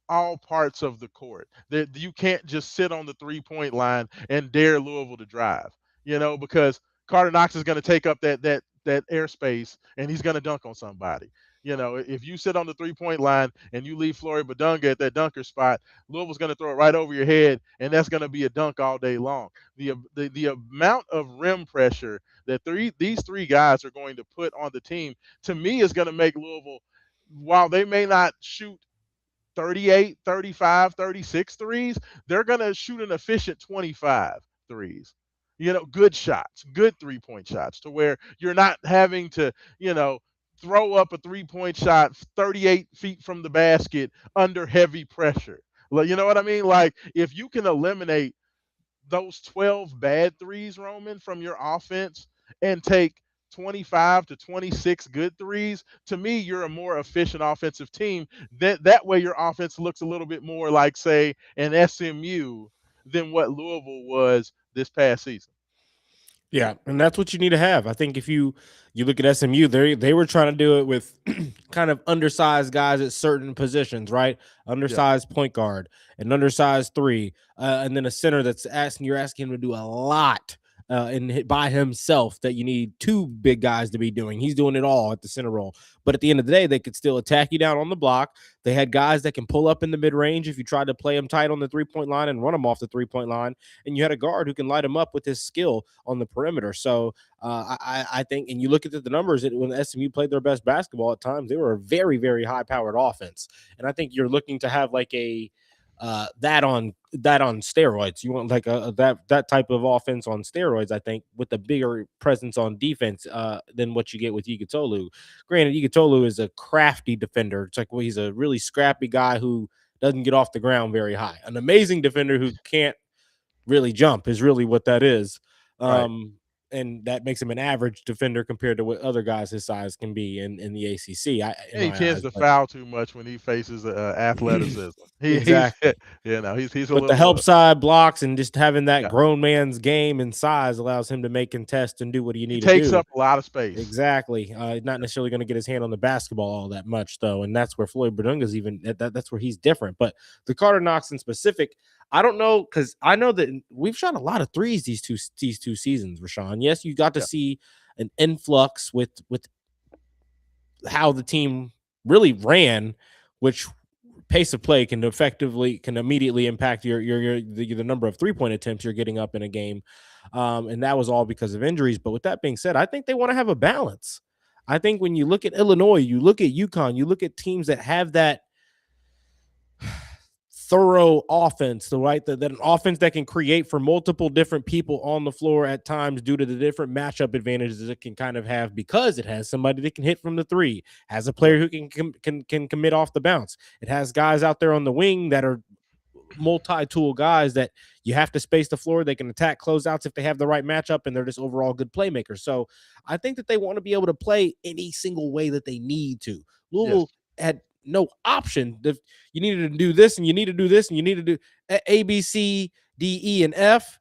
all parts of the court. That you can't just sit on the 3-point line and dare Louisville to drive. Because Carter Knox is going to take up that airspace and he's going to dunk on somebody. If you sit on the 3-point line and you leave Flory Badunga at that dunker spot, Louisville's going to throw it right over your head, and that's going to be a dunk all day long. The amount of rim pressure that these three guys are going to put on the team, to me, is going to make Louisville, while they may not shoot 38, 35, 36 threes, they're going to shoot an efficient 25 threes. Good shots, good 3-point shots, to where you're not having to, throw up a 3-point shot 38 feet from the basket under heavy pressure. You know what I mean? Like, if you can eliminate those 12 bad threes, Roman, from your offense and take 25 to 26 good threes, to me, you're a more efficient offensive team. That way your offense looks a little bit more like, say, an SMU than what Louisville was this past season. Yeah, and that's what you need to have. I think if you look at SMU, they were trying to do it with kind of undersized guys at certain positions, right? Yeah. Undersized point guard, an undersized three, and then a center you're asking him to do a lot by himself that you need two big guys to be doing. He's doing it all at the center role. But at the end of the day, they could still attack you down on the block. They had guys that can pull up in the mid range if you tried to play them tight on the 3-point line and run them off the 3-point line. And you had a guard who can light them up with his skill on the perimeter. So I think, and you look at the numbers, when SMU played their best basketball at times, they were a very, very high powered offense. And I think you're looking to have like a that on steroids. You want like that type of offense on steroids, I think, with a bigger presence on defense than what you get with Igutolu. Granted, Igutolu is a crafty defender. It's like, well, he's a really scrappy guy who doesn't get off the ground very high. An amazing defender who can't really jump is really what that is. Right. And that makes him an average defender compared to what other guys his size can be in the ACC, in And he my tends eyes. to But foul too much when he faces athleticism. He's exactly. he's a But the little help side blocks and just having that yeah. grown man's game and size allows him to make contests and do what you He need to takes do. up a lot of space. Exactly. Not necessarily going to get his hand on the basketball all that much, though, and that's where Floyd Badunga's even that's where he's different. But the Carter Knox in specific, I don't know, because I know that we've shot a lot of threes these two seasons, Raashaan. Yes, you got to Yeah. see an influx with how the team really ran, which pace of play can immediately impact the number of 3-point attempts you're getting up in a game. And that was all because of injuries. But with that being said, I think they want to have a balance. I think when you look at Illinois, you look at UConn, you look at teams that have that thorough offense, that an offense that can create for multiple different people on the floor at times due to the different matchup advantages it can kind of have, because it has somebody that can hit from the three, has a Yeah. player who can commit off the bounce. It has guys out there on the wing that are multi-tool guys that you have to space the floor. They can attack closeouts if they have the right matchup, and they're just overall good playmakers. So I think that they want to be able to play any single way that they need to. Yes. Louisville had no option. If you needed to do this and you need to do this and you need to do A, B, C, D, E, and F,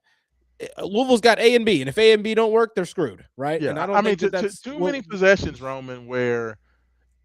Louisville's got A and B, and if A and B don't work, they're screwed, right? Yeah. And I I don't mean, think that that's too what. many possessions, Roman, where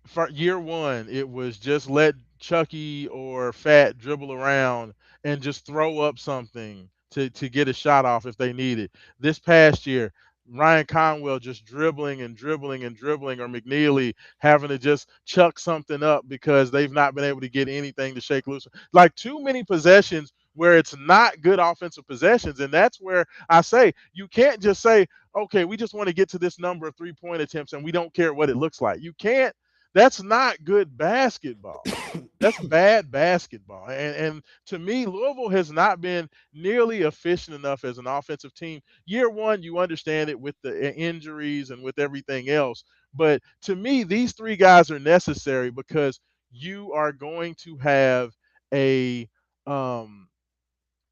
for year one, it was just let Chucky or Fat dribble around and just throw up something to get a shot off if they need it. This past year, Ryan Conwell just dribbling and dribbling and dribbling, or McNeely having to just chuck something up because they've not been able to get anything to shake loose. Like, too many possessions where it's not good offensive possessions. And that's where I say you can't just say, okay, we just want to get to this number of 3-point attempts and we don't care what it looks like. You can't. That's not good basketball. That's bad basketball. And to me, Louisville has not been nearly efficient enough as an offensive team. Year one, you understand it with the injuries and with everything else. But to me, these three guys are necessary because you are going to have a um,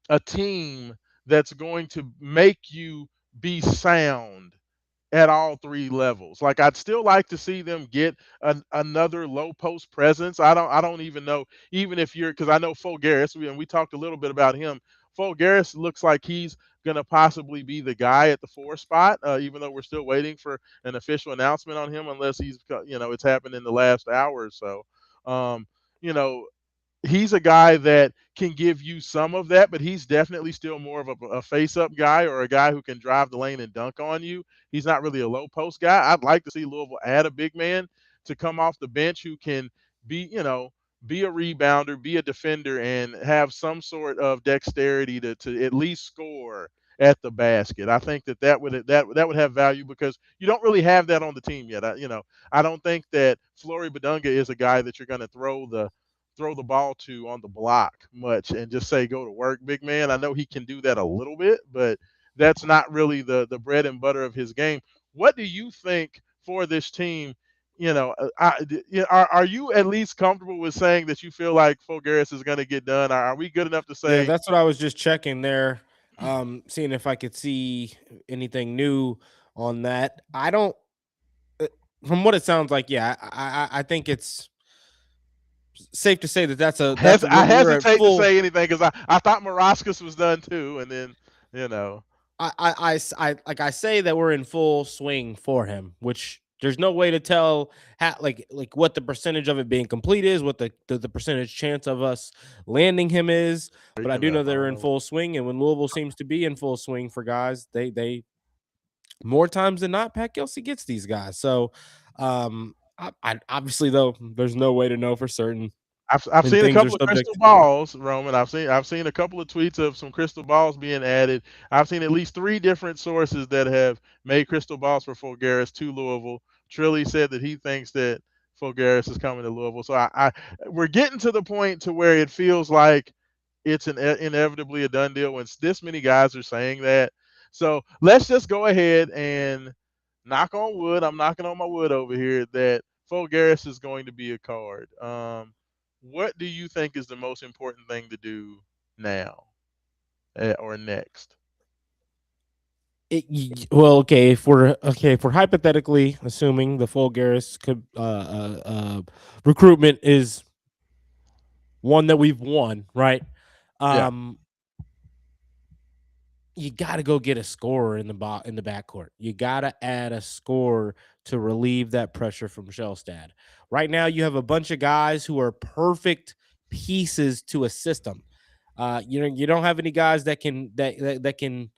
a team that's going to make you be sound at all three levels. Like I'd still like to see them get another low post presence. I don't even know even if you're because I know Fulgaris and we talked a little bit about him. Fulgaris looks like he's going to possibly be the guy at the 4 spot, even though we're still waiting for an official announcement on him, unless it's happened in the last hour or so. Um, you know, he's a guy that can give you some of that, but he's definitely still more of a face up guy or a guy who can drive the lane and dunk on you. He's not really a low post guy. I'd like to see Louisville add a big man to come off the bench who can be a rebounder, be a defender, and have some sort of dexterity to at least score at the basket. I think that would have value because you don't really have that on the team yet. I don't think that Flory Badunga is a guy that you're going to throw the ball to on the block much and just say go to work, big man. I know he can do that a little bit, but that's not really the bread and butter of his game. What do you think for this team? Are you at least comfortable with saying that you feel like Fulgaris is going to get done? Are we good enough to Yeah, say that's what I was just checking there, seeing if I could see anything new on that. I don't. uh, From what it sounds like, yeah, I think it's safe to say that that's I we're at hesitate to full. say anything because I thought Marascus was done too, and then you know Like I say that we're in full swing for him, which there's no way to tell how like what the percentage of it being complete is, what the percentage chance of us landing him is. But I breaking do know up. I they're don't in know. full swing, and when Louisville seems to be in full swing for guys, they more times than not, Pat Kelsey gets these guys. So, I obviously though, there's no way to know for certain, I've and seen a things are couple of crystal subject. balls, Roman. I've seen a couple of tweets of some crystal balls being added. I've seen at least three different sources that have made crystal balls for Fulgaris to Louisville. Trilly said that he thinks that Fulgaris is coming to Louisville. So we're getting to the point to where it feels like it's inevitably a done deal when this many guys are saying that. So let's just go ahead and knock on wood. I'm knocking on my wood over here that Fulgaris is going to be a card. What do you think is the most important thing to do now or next? Well, okay, if we're hypothetically assuming the full Garris could recruitment is one that we've won, right? Yeah, Um, you got to go get a scorer in the backcourt. You got to add a scorer to relieve that pressure from Shellstad. Right now, you have a bunch of guys who are perfect pieces to a system. You don't have any guys that can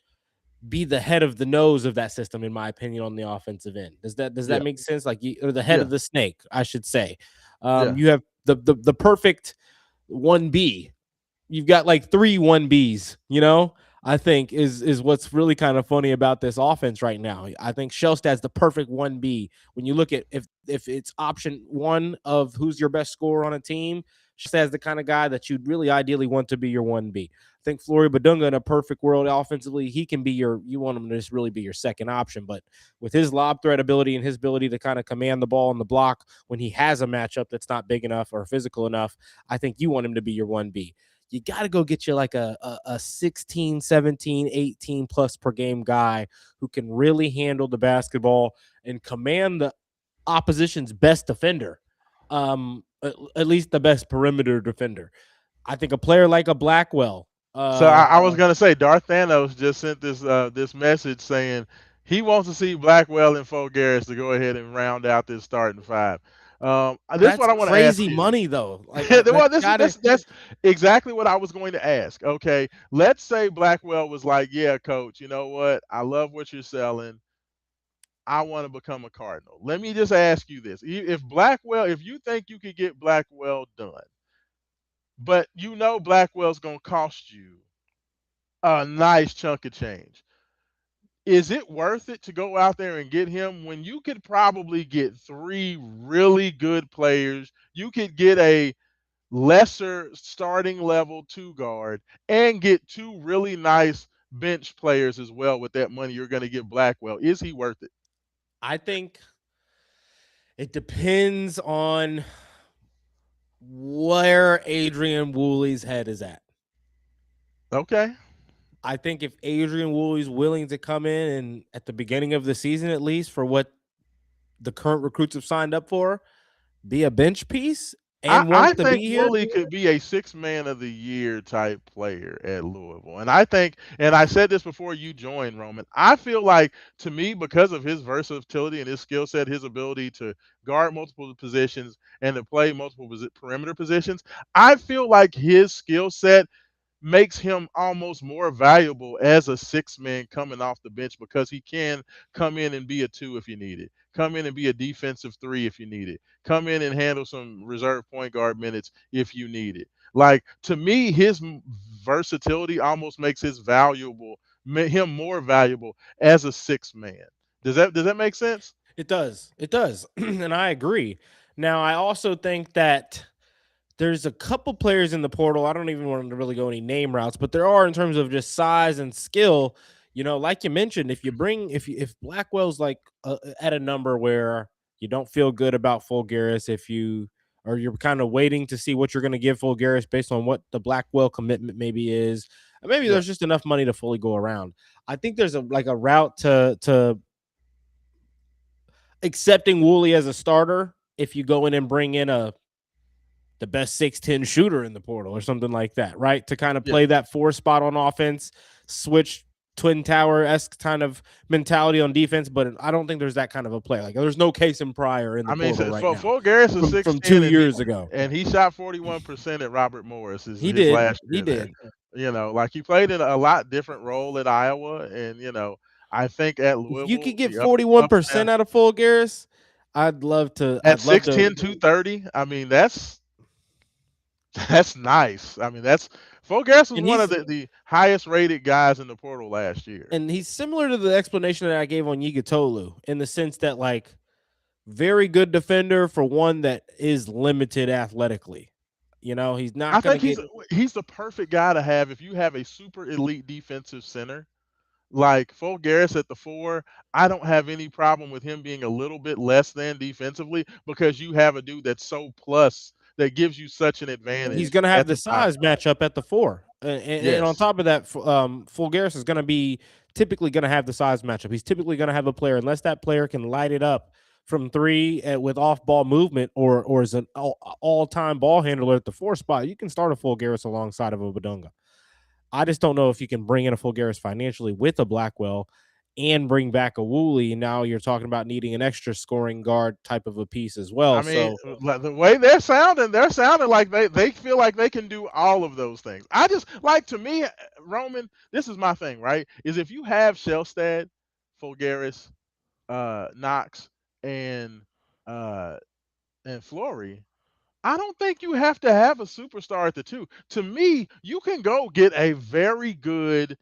be the head of the nose of that system, in my opinion, on the offensive end. Does that yeah, make sense? Like or the head yeah, of the snake, I should say. yeah. You have the perfect 1B. You've got like 3 1Bs, I think is what's really kind of funny about this offense right now. I think Shellstad's the perfect 1B. When you look at if it's option one of who's your best scorer on a team, Shellstad's the kind of guy that you'd really ideally want to be your 1B. I think Flory Badunga in a perfect world offensively, he can be you want him to just really be your second option. But with his lob threat ability and his ability to kind of command the ball on the block when he has a matchup that's not big enough or physical enough, I think you want him to be your 1B. You got to go get you like a 16, 17, 18 plus per game guy who can really handle the basketball and command the opposition's best defender, at least the best perimeter defender. I think a player like a Blackwell. So I was gonna say Darth Thanos just sent this message saying he wants to see Blackwell and Fulgaris to go ahead and round out this starting five. This is That's what I want to ask crazy you. money though. Like Well, that's this is gotta. that's exactly what I was going to ask. Okay, let's say Blackwell was like, "Yeah, coach, you know what? I love what you're selling. I want to become a Cardinal." Let me just ask you this: if you think you could get Blackwell done, but Blackwell's gonna cost you a nice chunk of change. Is it worth it to go out there and get him when you could probably get three really good players? You could get a lesser starting level two guard and get two really nice bench players as well with that money you're going to give Blackwell. Is he worth it? I think it depends on where Adrian Woolley's head is at. Okay. I think if Adrian Woolley's willing to come in and at the beginning of the season, at least for what the current recruits have signed up for, be a bench piece I, and I want to think be here. Woolley could be a six man of the year type player at Louisville. And I think, and I said this before you joined, Roman, I feel like to me, because of his versatility and his skill set, his ability to guard multiple positions and to play multiple perimeter positions, I feel like his skill set makes him almost more valuable as a six man coming off the bench because he can come in and be a two if you need it, come in and be a defensive three if you need it, come in and handle some reserve point guard minutes if you need it. Like to me, his versatility almost makes him more valuable as a six man. Does that make sense? It does. It does. And I agree. Now, I also think that there's a couple players in the portal. I don't even want to really go any name routes, but there are in terms of just size and skill. Like you mentioned, if Blackwell's like at a number where you don't feel good about Fulgaris, if you or you're kind of waiting to see what you're going to give Fulgaris based on what the Blackwell commitment maybe is, maybe Yeah. there's just enough money to fully go around. I think there's a route to accepting Woolley as a starter if you go in and bring in the best 6'10 shooter in the portal or something like that, right? To kind of Yeah. play that four spot on offense, switch Twin Tower esque kind of mentality on defense, but I don't think there's that kind of a play. Like there's no case in Prior in the I mean, portal so right now Garris is from 6'10", 2 years ago. and he shot 41% at Robert Morris He his did. last He year there. did. Like he played in a lot different role at Iowa, and I think at If you could Louisville get the up and down 41% out of full Garris, I'd love to. at I'd love to. 6'10", 230. I mean, that's nice. I mean, that's Garris was And one of he's the highest rated guys in the portal last year. and he's similar to the explanation that I gave on Yigatolu in the sense that like very good defender for one that is limited athletically. He's I not going to think get. he's the perfect guy to have if you have a super elite defensive center like Fulgaris at the four. I don't have any problem with him being a little bit less than defensively because you have a dude that's so plus that gives you such an He's advantage going to have at the the five size spot. matchup at the four, and on Yes. top of that, Fulgaris is going to be typically going to have the size matchup. He's typically going to have a player unless that player can light it up from three with off ball movement or is an all time ball handler at the four spot. You can start a Fulgaris alongside of a Badunga. I just don't know if you can bring in a Fulgaris financially with a Blackwell and bring back a Woolley. Now you're talking about needing an extra scoring guard type of a piece as I well. mean, So like, the way they're sounding like they feel like they can do all of those things. I just like to me, Roman. This is my thing, right? Is if you have Shellstad, Fulgaris, Knox, and uh, Flory, I don't think you have to have a superstar at the two. To me, you can go get a very good,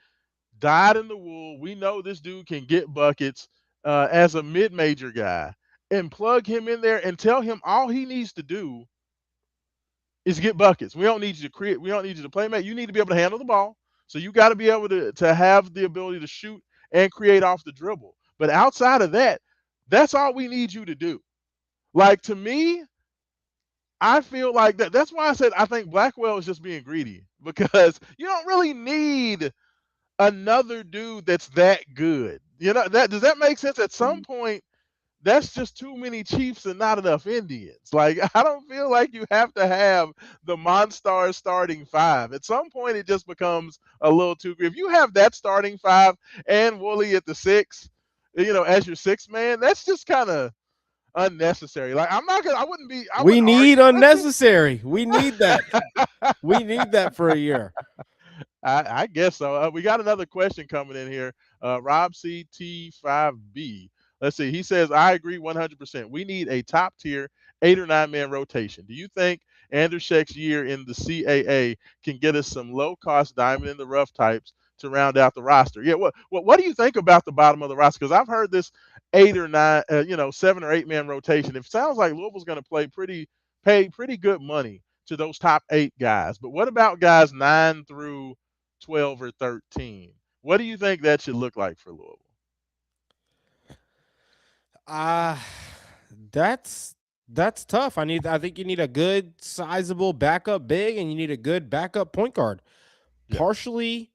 dyed in the wool. We know this dude can get buckets as a mid-major guy, and plug him in there and tell him all he needs to do is get buckets. We don't need you to create. We don't need you to play make. You need to be able to handle the ball. So you got to be able to have the ability to shoot and create off the dribble. But outside of that, that's all we need you to do. Like to me, I feel like that's why I said I think Blackwell is just being greedy because you don't really need another dude that's that good. That does that make sense? At some point, that's just too many Chiefs and not enough Indians. Like I don't feel like you have to have the Monstars starting five. At some point, it just becomes a little too greedy. If you have that starting five and Woolley at the six, as your sixth man, that's just kind of unnecessary. Like I we wouldn't need argue with you. unnecessary. We need that. We need that for a year. I guess so. We got another question coming in here. Rob CT5B. Let's see. He says, I agree 100%. We need a top tier 8 or 9 man rotation. Do you think Andrzej's year in the CAA can get us some low-cost diamond in the rough types to round out the roster. Yeah, what do you think about the bottom of the roster? Because I've heard this 8 or 9, 7 or 8 man rotation. It sounds like Louisville's going to pay pretty good money to those top 8 guys. But what about guys 9 through 12 or 13? What do you think that should look like for Louisville? Uh that's that's tough. I think you need a good sizable backup big and you need a good backup point guard. Yeah. Partially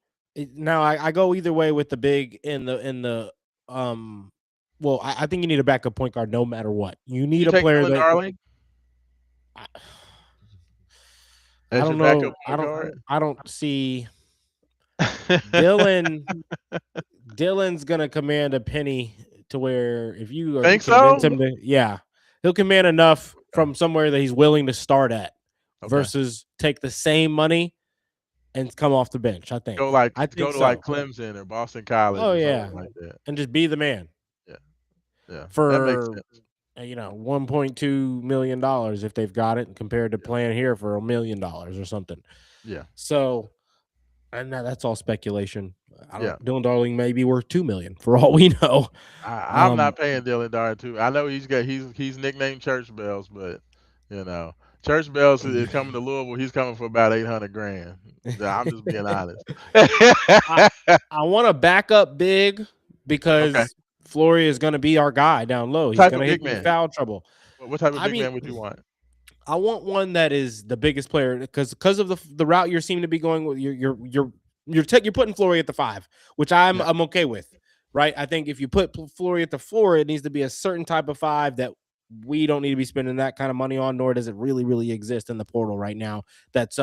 now I go either way with the big in the well, I think you need a backup point guard no matter what. You Would need you a take player Dylan that Darling I, I as your don't backup know. point guard? I don't see Dylan Dylan's gonna command a penny to where if you are Think convince so? him to, yeah, he'll command enough Okay. from somewhere that he's willing to start at Okay. versus take the same money and come off the bench. I Go think to like so. Clemson or Boston College Oh or yeah, something like that. and just be the man Yeah. Yeah. That makes for sense. $1.2 million if they've got it, compared to Yeah. playing here for $1 million or something. Yeah. So, and that's all speculation. I Yeah. don't. Dylan Darling may be worth $2 million for all we know. I'm Um, not paying Dylan Darling too. I know he's nicknamed Church Bells, but you know, Church Bells is coming to Louisville. He's coming for about 800 grand. I'm just being honest. I I want to back up big Okay. because Flory is going to be our guy down low. What He's type going of to hit big you in man? foul trouble. What type of I big mean, man would you want? I want one that is the biggest player because of the route you're seeming to be going with. You're putting Flory at the 5, which Yeah. I'm okay with. Right? I think if you put Flory at the 4, it needs to be a certain type of 5 that we don't need to be spending that kind of money on, nor does it really exist in the portal right now. That's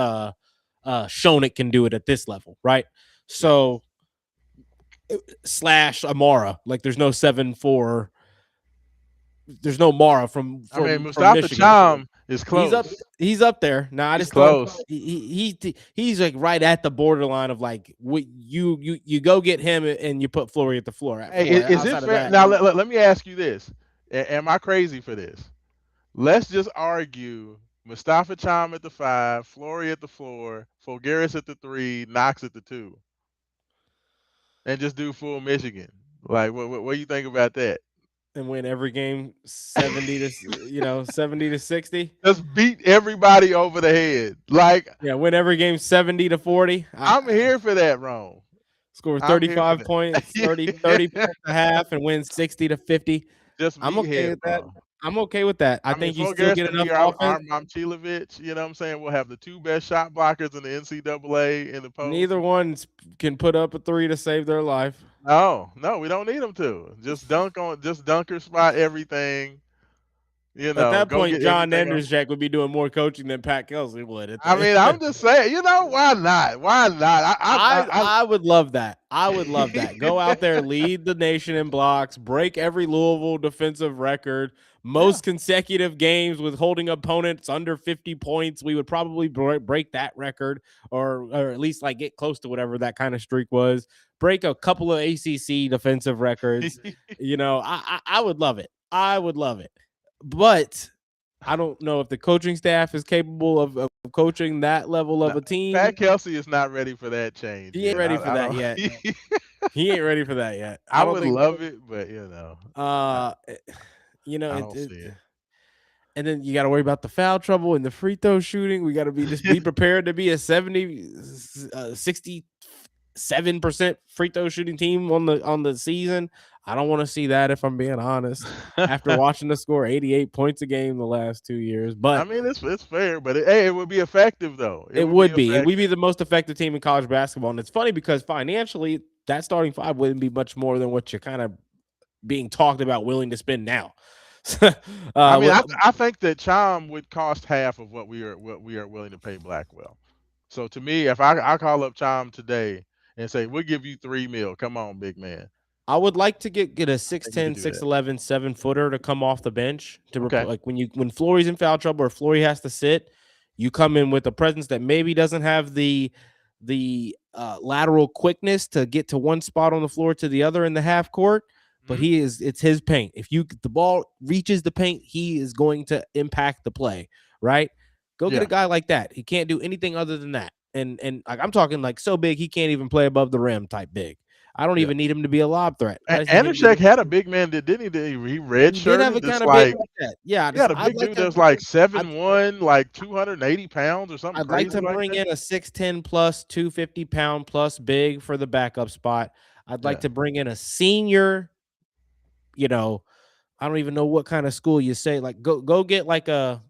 shown it can do it at this level, right? Yeah. So slash Amara, like there's no Mara I mean, from Mustafa Michigan. Cham is He's up. close. He's up there. Now I He's just don't. close. He's like right at the borderline of like you go get him and you put Flory at the floor at Hey, 4. is it Outside of fair? that, Now let me ask you this: Am I crazy for this? Let's just argue Mustafa Cham at the 5, Flory at the 4, Fulgaris at the 3, Knox at the 2, and just do full Michigan. Like, what do you think about that? and win every game 70 to 60. Just beat everybody over the head. Like, Yeah, win every game 70 to 40. I'm here for that, Ron. Score I'm here for 35 points, 30 that. points a half, and win 60 to 50. Just I'm okay meathead, with that. Ron. I'm okay with that. I I mean, think you still Fulgaris get can enough be our offense. Momcilovic. You know what I'm saying? We'll have the 2 best shot blockers in the NCAA in the post. Neither one can put up a 3 to save their life. No, we don't need them to. Just dunker spot everything. At that Go point, get John everything on. Andersjack would be doing more coaching than Pat Kelsey would. I mean, I'm just saying, why not? Why not? I would love that. I would love that. Go out there, lead the nation in blocks, break every Louisville defensive record, Yeah. most consecutive games with holding opponents under 50 points. We would probably break that record, or at least like get close to whatever that kind of streak was. Break a couple of ACC defensive records. I would love it. I would love it. But I don't know if the coaching staff is capable of coaching that level of No, a team. Pat Kelsey is not ready for that change He ain't yet. ready for I that don't. yet. He ain't ready for that yet. I I don't would think. love it, but Uh, I don't see it. and then you got to worry about the foul trouble and the free throw shooting. We got to be prepared to be a 67% free throw shooting team on the season. I don't want to see that, if I'm being honest. After watching the score 88 points a game the last 2 years, I but mean, it's fair, but it would be effective though. It it would be would be. We'd be effective. the most effective team in college basketball. And it's funny because financially, that starting 5 wouldn't be much more than what you're kind of being talked about willing to spend now. I mean, What I think that Cham would cost half of what we are willing to pay Blackwell. So to me, if I call up Cham today and say we'll give you 3 mil, come on, big man, I would like to get a I think we could 6'10", do that. 6'11", 7-footer to come off the bench to Okay. like when Flory's in foul trouble or Flory has to sit, you come in with a presence that maybe doesn't have the lateral quickness to get to one spot on the floor to the other in the half court, but Mhm. it's his paint. If the ball reaches the paint, he is going to impact the play, right? Go get a Yeah, guy like that. He can't do anything other than that. And like I'm talking like so big he can't even play above the rim type big. I don't yeah. even need him to be a lob threat. I just need him to be Andershak had a big man that didn't he he did have a redshirted. It's kind of big like like that. Yeah, he had a I'd big like dude to that's like I'd 7'1", like 280 pounds or something I'd like crazy to like bring that. in a 6'10 plus 250-pound plus big for the backup spot. I'd like Yeah. to bring in a senior, you know, I don't even know what kind of school you say. Like go get like a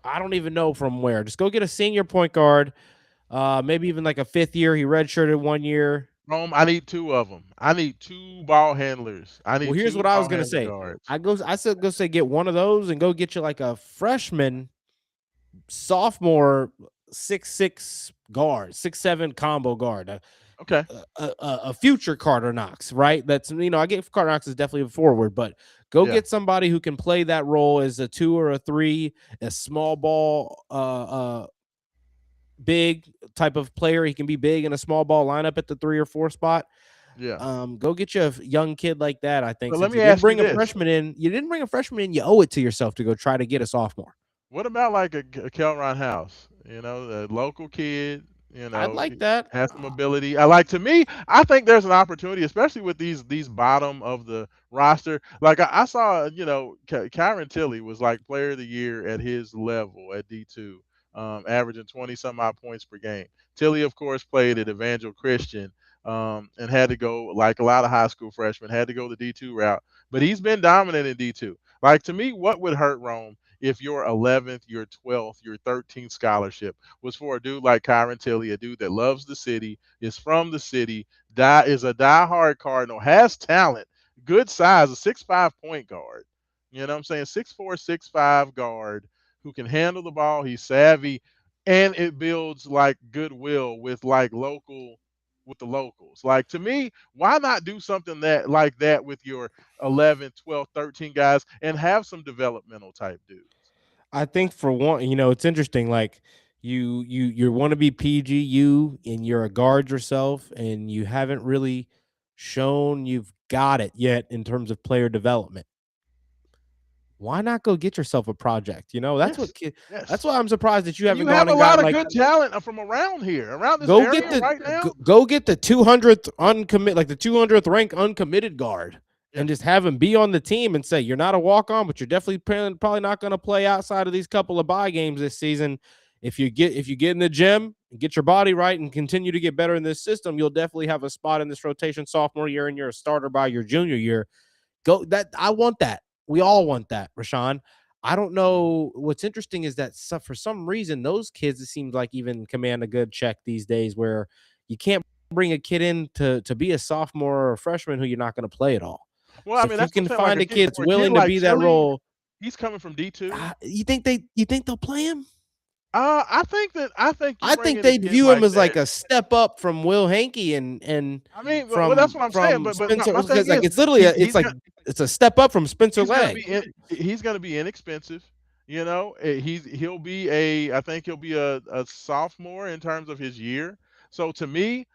I don't even know from where. Just go get a senior point guard. Maybe even like a fifth year. He redshirted 1 year. Rome, I need two of them. I need two ball handlers. I Well, need here's two what I was ball gonna handler say. guards. I said go say get one of those and go get you like a freshman sophomore 6'6" guard, 6'7" combo guard. Okay. A future Carter Knox, right? That's I get Carter Knox is definitely a forward, but go Yeah. get somebody who can play that role as a 2 or a 3, a small ball, big type of player. He can be big in a small ball lineup at the 3 or 4 spot. Yeah. Go get you a young kid like that. I think But let since me ask you this. you didn't bring a freshman in, you owe it to yourself to go try to get a sophomore. What about like a Kelron House? A local kid, I'd like that. has some ability. I like to me, I think there's an opportunity, especially with these bottom of the roster. Like I saw, Kyron Tilly was like player of the year at his level at D2, averaging 20 some odd points per game. Tilly, of course, played at Evangel Christian. And had to go like a lot of high school freshmen had to go the D2 route, but he's been dominant in D2. Like to me, what would hurt Rome if your 11th, your 12th, your 13th scholarship was for a dude like Kyron Tilly, a dude that loves the city, is from the city, is a diehard Cardinal, has talent, good size, a 6'5" point guard. You know what I'm saying? 6'4", 6'5" guard who can handle the ball. He's savvy, and it builds like goodwill with like with the locals. Like to me, why not do something that like that with your 11, 12, 13 guys and have some developmental type dudes? I think for one, it's interesting. Like you want to be PGU and you're a guard yourself, and you haven't really shown you've got it yet in terms of player development. Why not go get yourself a project? Yes. That's Yes. why I'm surprised that you And you haven't have gone a and lot gotten of like good talent from around here, around this go get area the right now. go get the 200th uncommit like the 200th rank uncommitted guard Yeah. and just have him be on the team and say you're not a walk on, but you're definitely probably not going to play outside of these couple of bye games this season. If you get in the gym and get your body right and continue to get better in this system, you'll definitely have a spot in this rotation sophomore year, and you're a starter by your junior year. Go that I want that. We all want that, Raashaan. I don't know. What's interesting is that for some reason, those kids, it seems like even command a good check these days where you can't bring a kid in to be a sophomore or a freshman who you're not going to play at all. Well, I So mean, if you that's what can I'm saying. Like find a a kid kid that's for a kid willing to like be that Tilly, role, he's coming from D2. you think they'll play him? I think you I bring think in a they'd kid view him like as like that. a step up from Will Hankey and I mean, well, that's from what I'm saying. from But Spencer my thing because like is, it's literally he he's gonna it's a step up from Spencer he's gonna Leg. be he's gonna be inexpensive. He'll be I think he'll be a sophomore in terms of his year. So to me,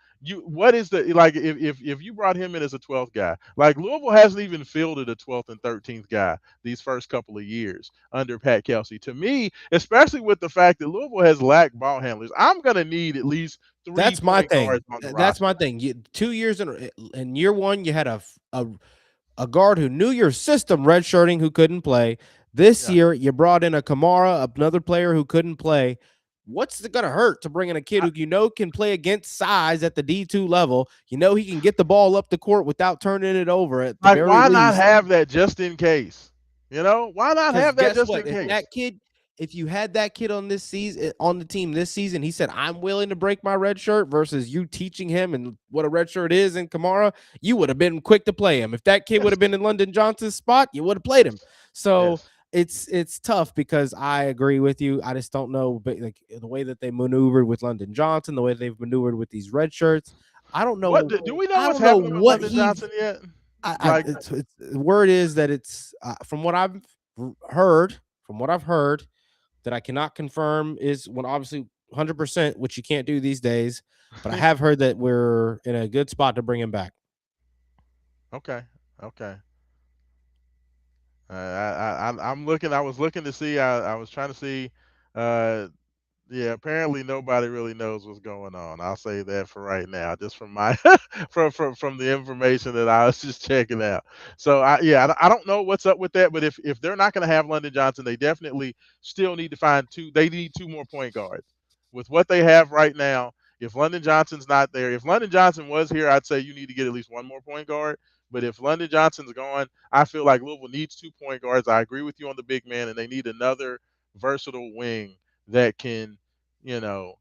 what is the like if you brought him in as a 12th guy, like Louisville hasn't even fielded a 12th and 13th guy these first couple of years under Pat Kelsey. To me, especially with the fact that Louisville has lacked ball handlers, I'm gonna need at least three That's my point thing. guards on the That's my roster. thing. 2 years in year one, you had a guard who knew your system, redshirting, who couldn't play. This Yeah. year, you brought in a Kamara, another player who couldn't play. What's it going to hurt to bring in a kid I, who can play against size at the D2 level? He can get the ball up the court without turning it over at the like, very why not least. have that just in case? Why not Because have that guess just what? in case? If you had that kid on this season on the team this season, he said, "I'm willing to break my red shirt," versus you teaching him and what a red shirt is in Kamara, you would have been quick to play him. If that kid would Yes. have been in London Johnson's spot, you would have played him. So Yes. it's tough because I agree with you. I just don't know, but like the way that they maneuvered with London Johnson, the way they've maneuvered with these red shirts, I don't What know. do we know I what's don't know happening with what London he. Johnson yet? I Like, it's the word is that it's from what I've heard, from what I've heard, that I cannot confirm is when obviously 100%, which you can't do these days. But I have heard that we're in a good spot to bring him back. okay, okay. I'm looking. I was looking to see. I was trying to see. Uh, yeah, apparently nobody really knows what's going on. I'll say that for right now, just from my from the information that I was just checking out. So I don't know what's up with that, but if they're not going to have London Johnson, they definitely still need to find two. They need two more point guards with what they have right now. If London Johnson's not there, if London Johnson was here, I'd say you need to get at least one more point guard. But if London Johnson's gone, I feel like Louisville needs two point guards. I agree with you on the big man, and they need another versatile wing that can, you know,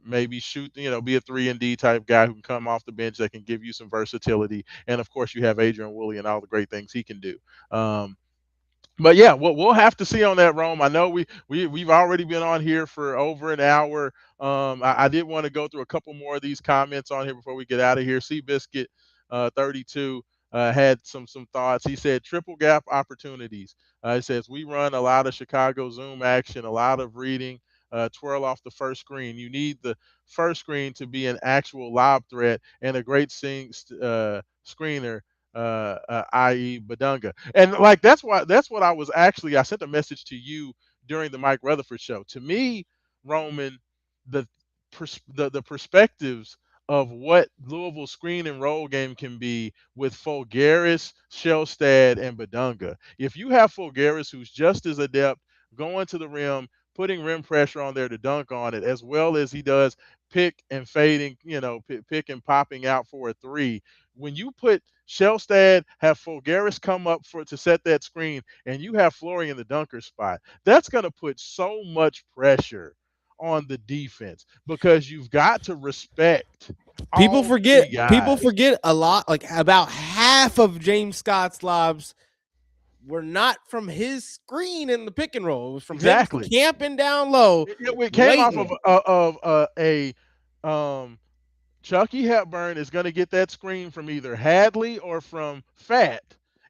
maybe shoot, be a 3 and D type guy who can come off the bench that can give you some versatility. And of course, you have Adrian Woolley and all the great things he can do. Um, but yeah, we'll have to see on that, Rome. I know we've already been on here for over an hour. I did want to go through a couple more of these comments on here before we get out of here. Seabiscuit 32 had some thoughts. He said triple gap opportunities. He says we run a lot of Chicago zoom action, a lot of reading. Twirl off the first screen. You need the first screen to be an actual lob threat and a great screener, i.e. Badunga. And like that's what I sent a message to you during the Mike Rutherford show. To me, Roman, the the perspectives of what Louisville screen and roll game can be with Fulgaris, Shelstad, and Badunga. If you have Fulgaris who's just as adept going to the rim, putting rim pressure on there to dunk on it, as well as he does pick and fading, pick and popping out for a three. When you put Shelstad, have Fulgaris come up to set that screen, and you have Flory in the dunker spot, that's going to put so much pressure on the defense because you've got to respect People all forget three people guys. forget a lot, like about half of James Scott's lobs were not from his screen in the pick and roll. It was from him Exactly. camping down low, It came off of waiting. a um, Chucky Hepburn is going to get that screen from either Hadley or from Fat,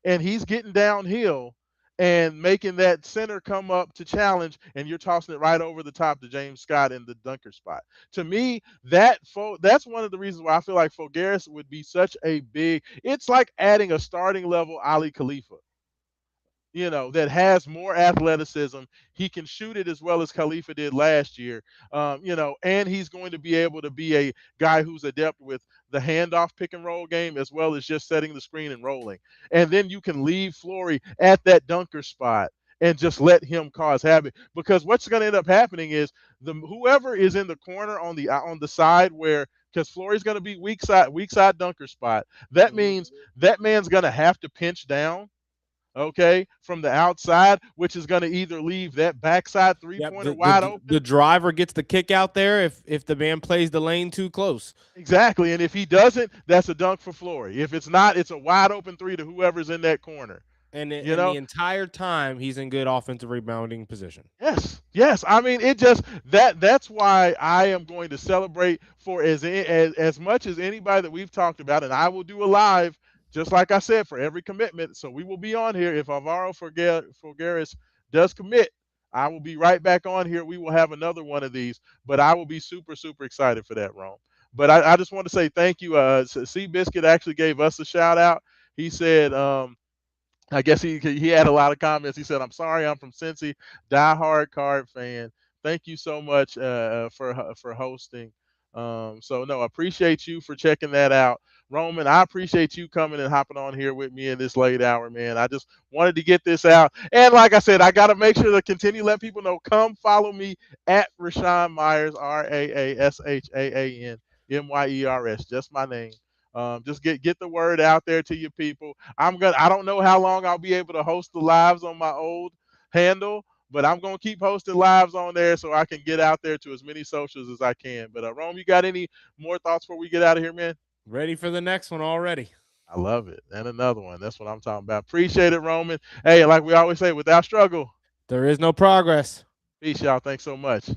and he's getting downhill and making that center come up to challenge, and you're tossing it right over the top to James Scott in the dunker spot. To me, that's one of the reasons why I feel like Fulgaris would be such a big. It's like adding a starting level Ali Khalifa, that has more athleticism. He can shoot it as well as Khalifa did last year, and he's going to be able to be a guy who's adept with the handoff pick and roll game as well as just setting the screen and rolling. And then you can leave Flory at that dunker spot and just let him cause havoc. Because what's going to end up happening is the whoever is in the corner on the side where because Flory's going to be weak side dunker spot. That Mhm. means that man's going to have to pinch down, okay, from the outside, which is going to either leave that backside three Yep. pointer The, wide the the open. driver gets the kick out there if the man plays the lane too close. Exactly. And if he doesn't, that's a dunk for Flory. If it's not, it's a wide open three to whoever's in that corner. You And know? the entire time he's in good offensive rebounding position. Yes, yes. I mean, it just that's why I am going to celebrate for as much as anybody that we've talked about, and I will do a live, just like I said, for every commitment. So we will be on here if Alvaro Fulgaris does commit. I will be right back on here. We will have another one of these, but I will be super super excited for that, Rome. But I just want to say thank you. C Biscuit actually gave us a shout out. He said. I guess he had a lot of comments. He said, "I'm sorry, I'm from Cincy, diehard Card fan. Thank you so much for hosting." So no, appreciate you for checking that out, Roman. I appreciate you coming and hopping on here with me in this late hour, man. I just wanted to get this out, and like I said, I got to make sure to continue letting people know. Come follow me at Raashaan Myers, RAASHAANMYERS, just my name. Just get the word out there to your people. I don't know how long I'll be able to host the lives on my old handle, but I'm gonna keep hosting lives on there so I can get out there to as many socials as I can. But Rome, you got any more thoughts before we get out of here, man? Ready for the next one already. I love it. And another one. That's what I'm talking about. Appreciate it, Roman. Hey, like we always say, without struggle, There is no progress. peace, y'all. Thanks so much.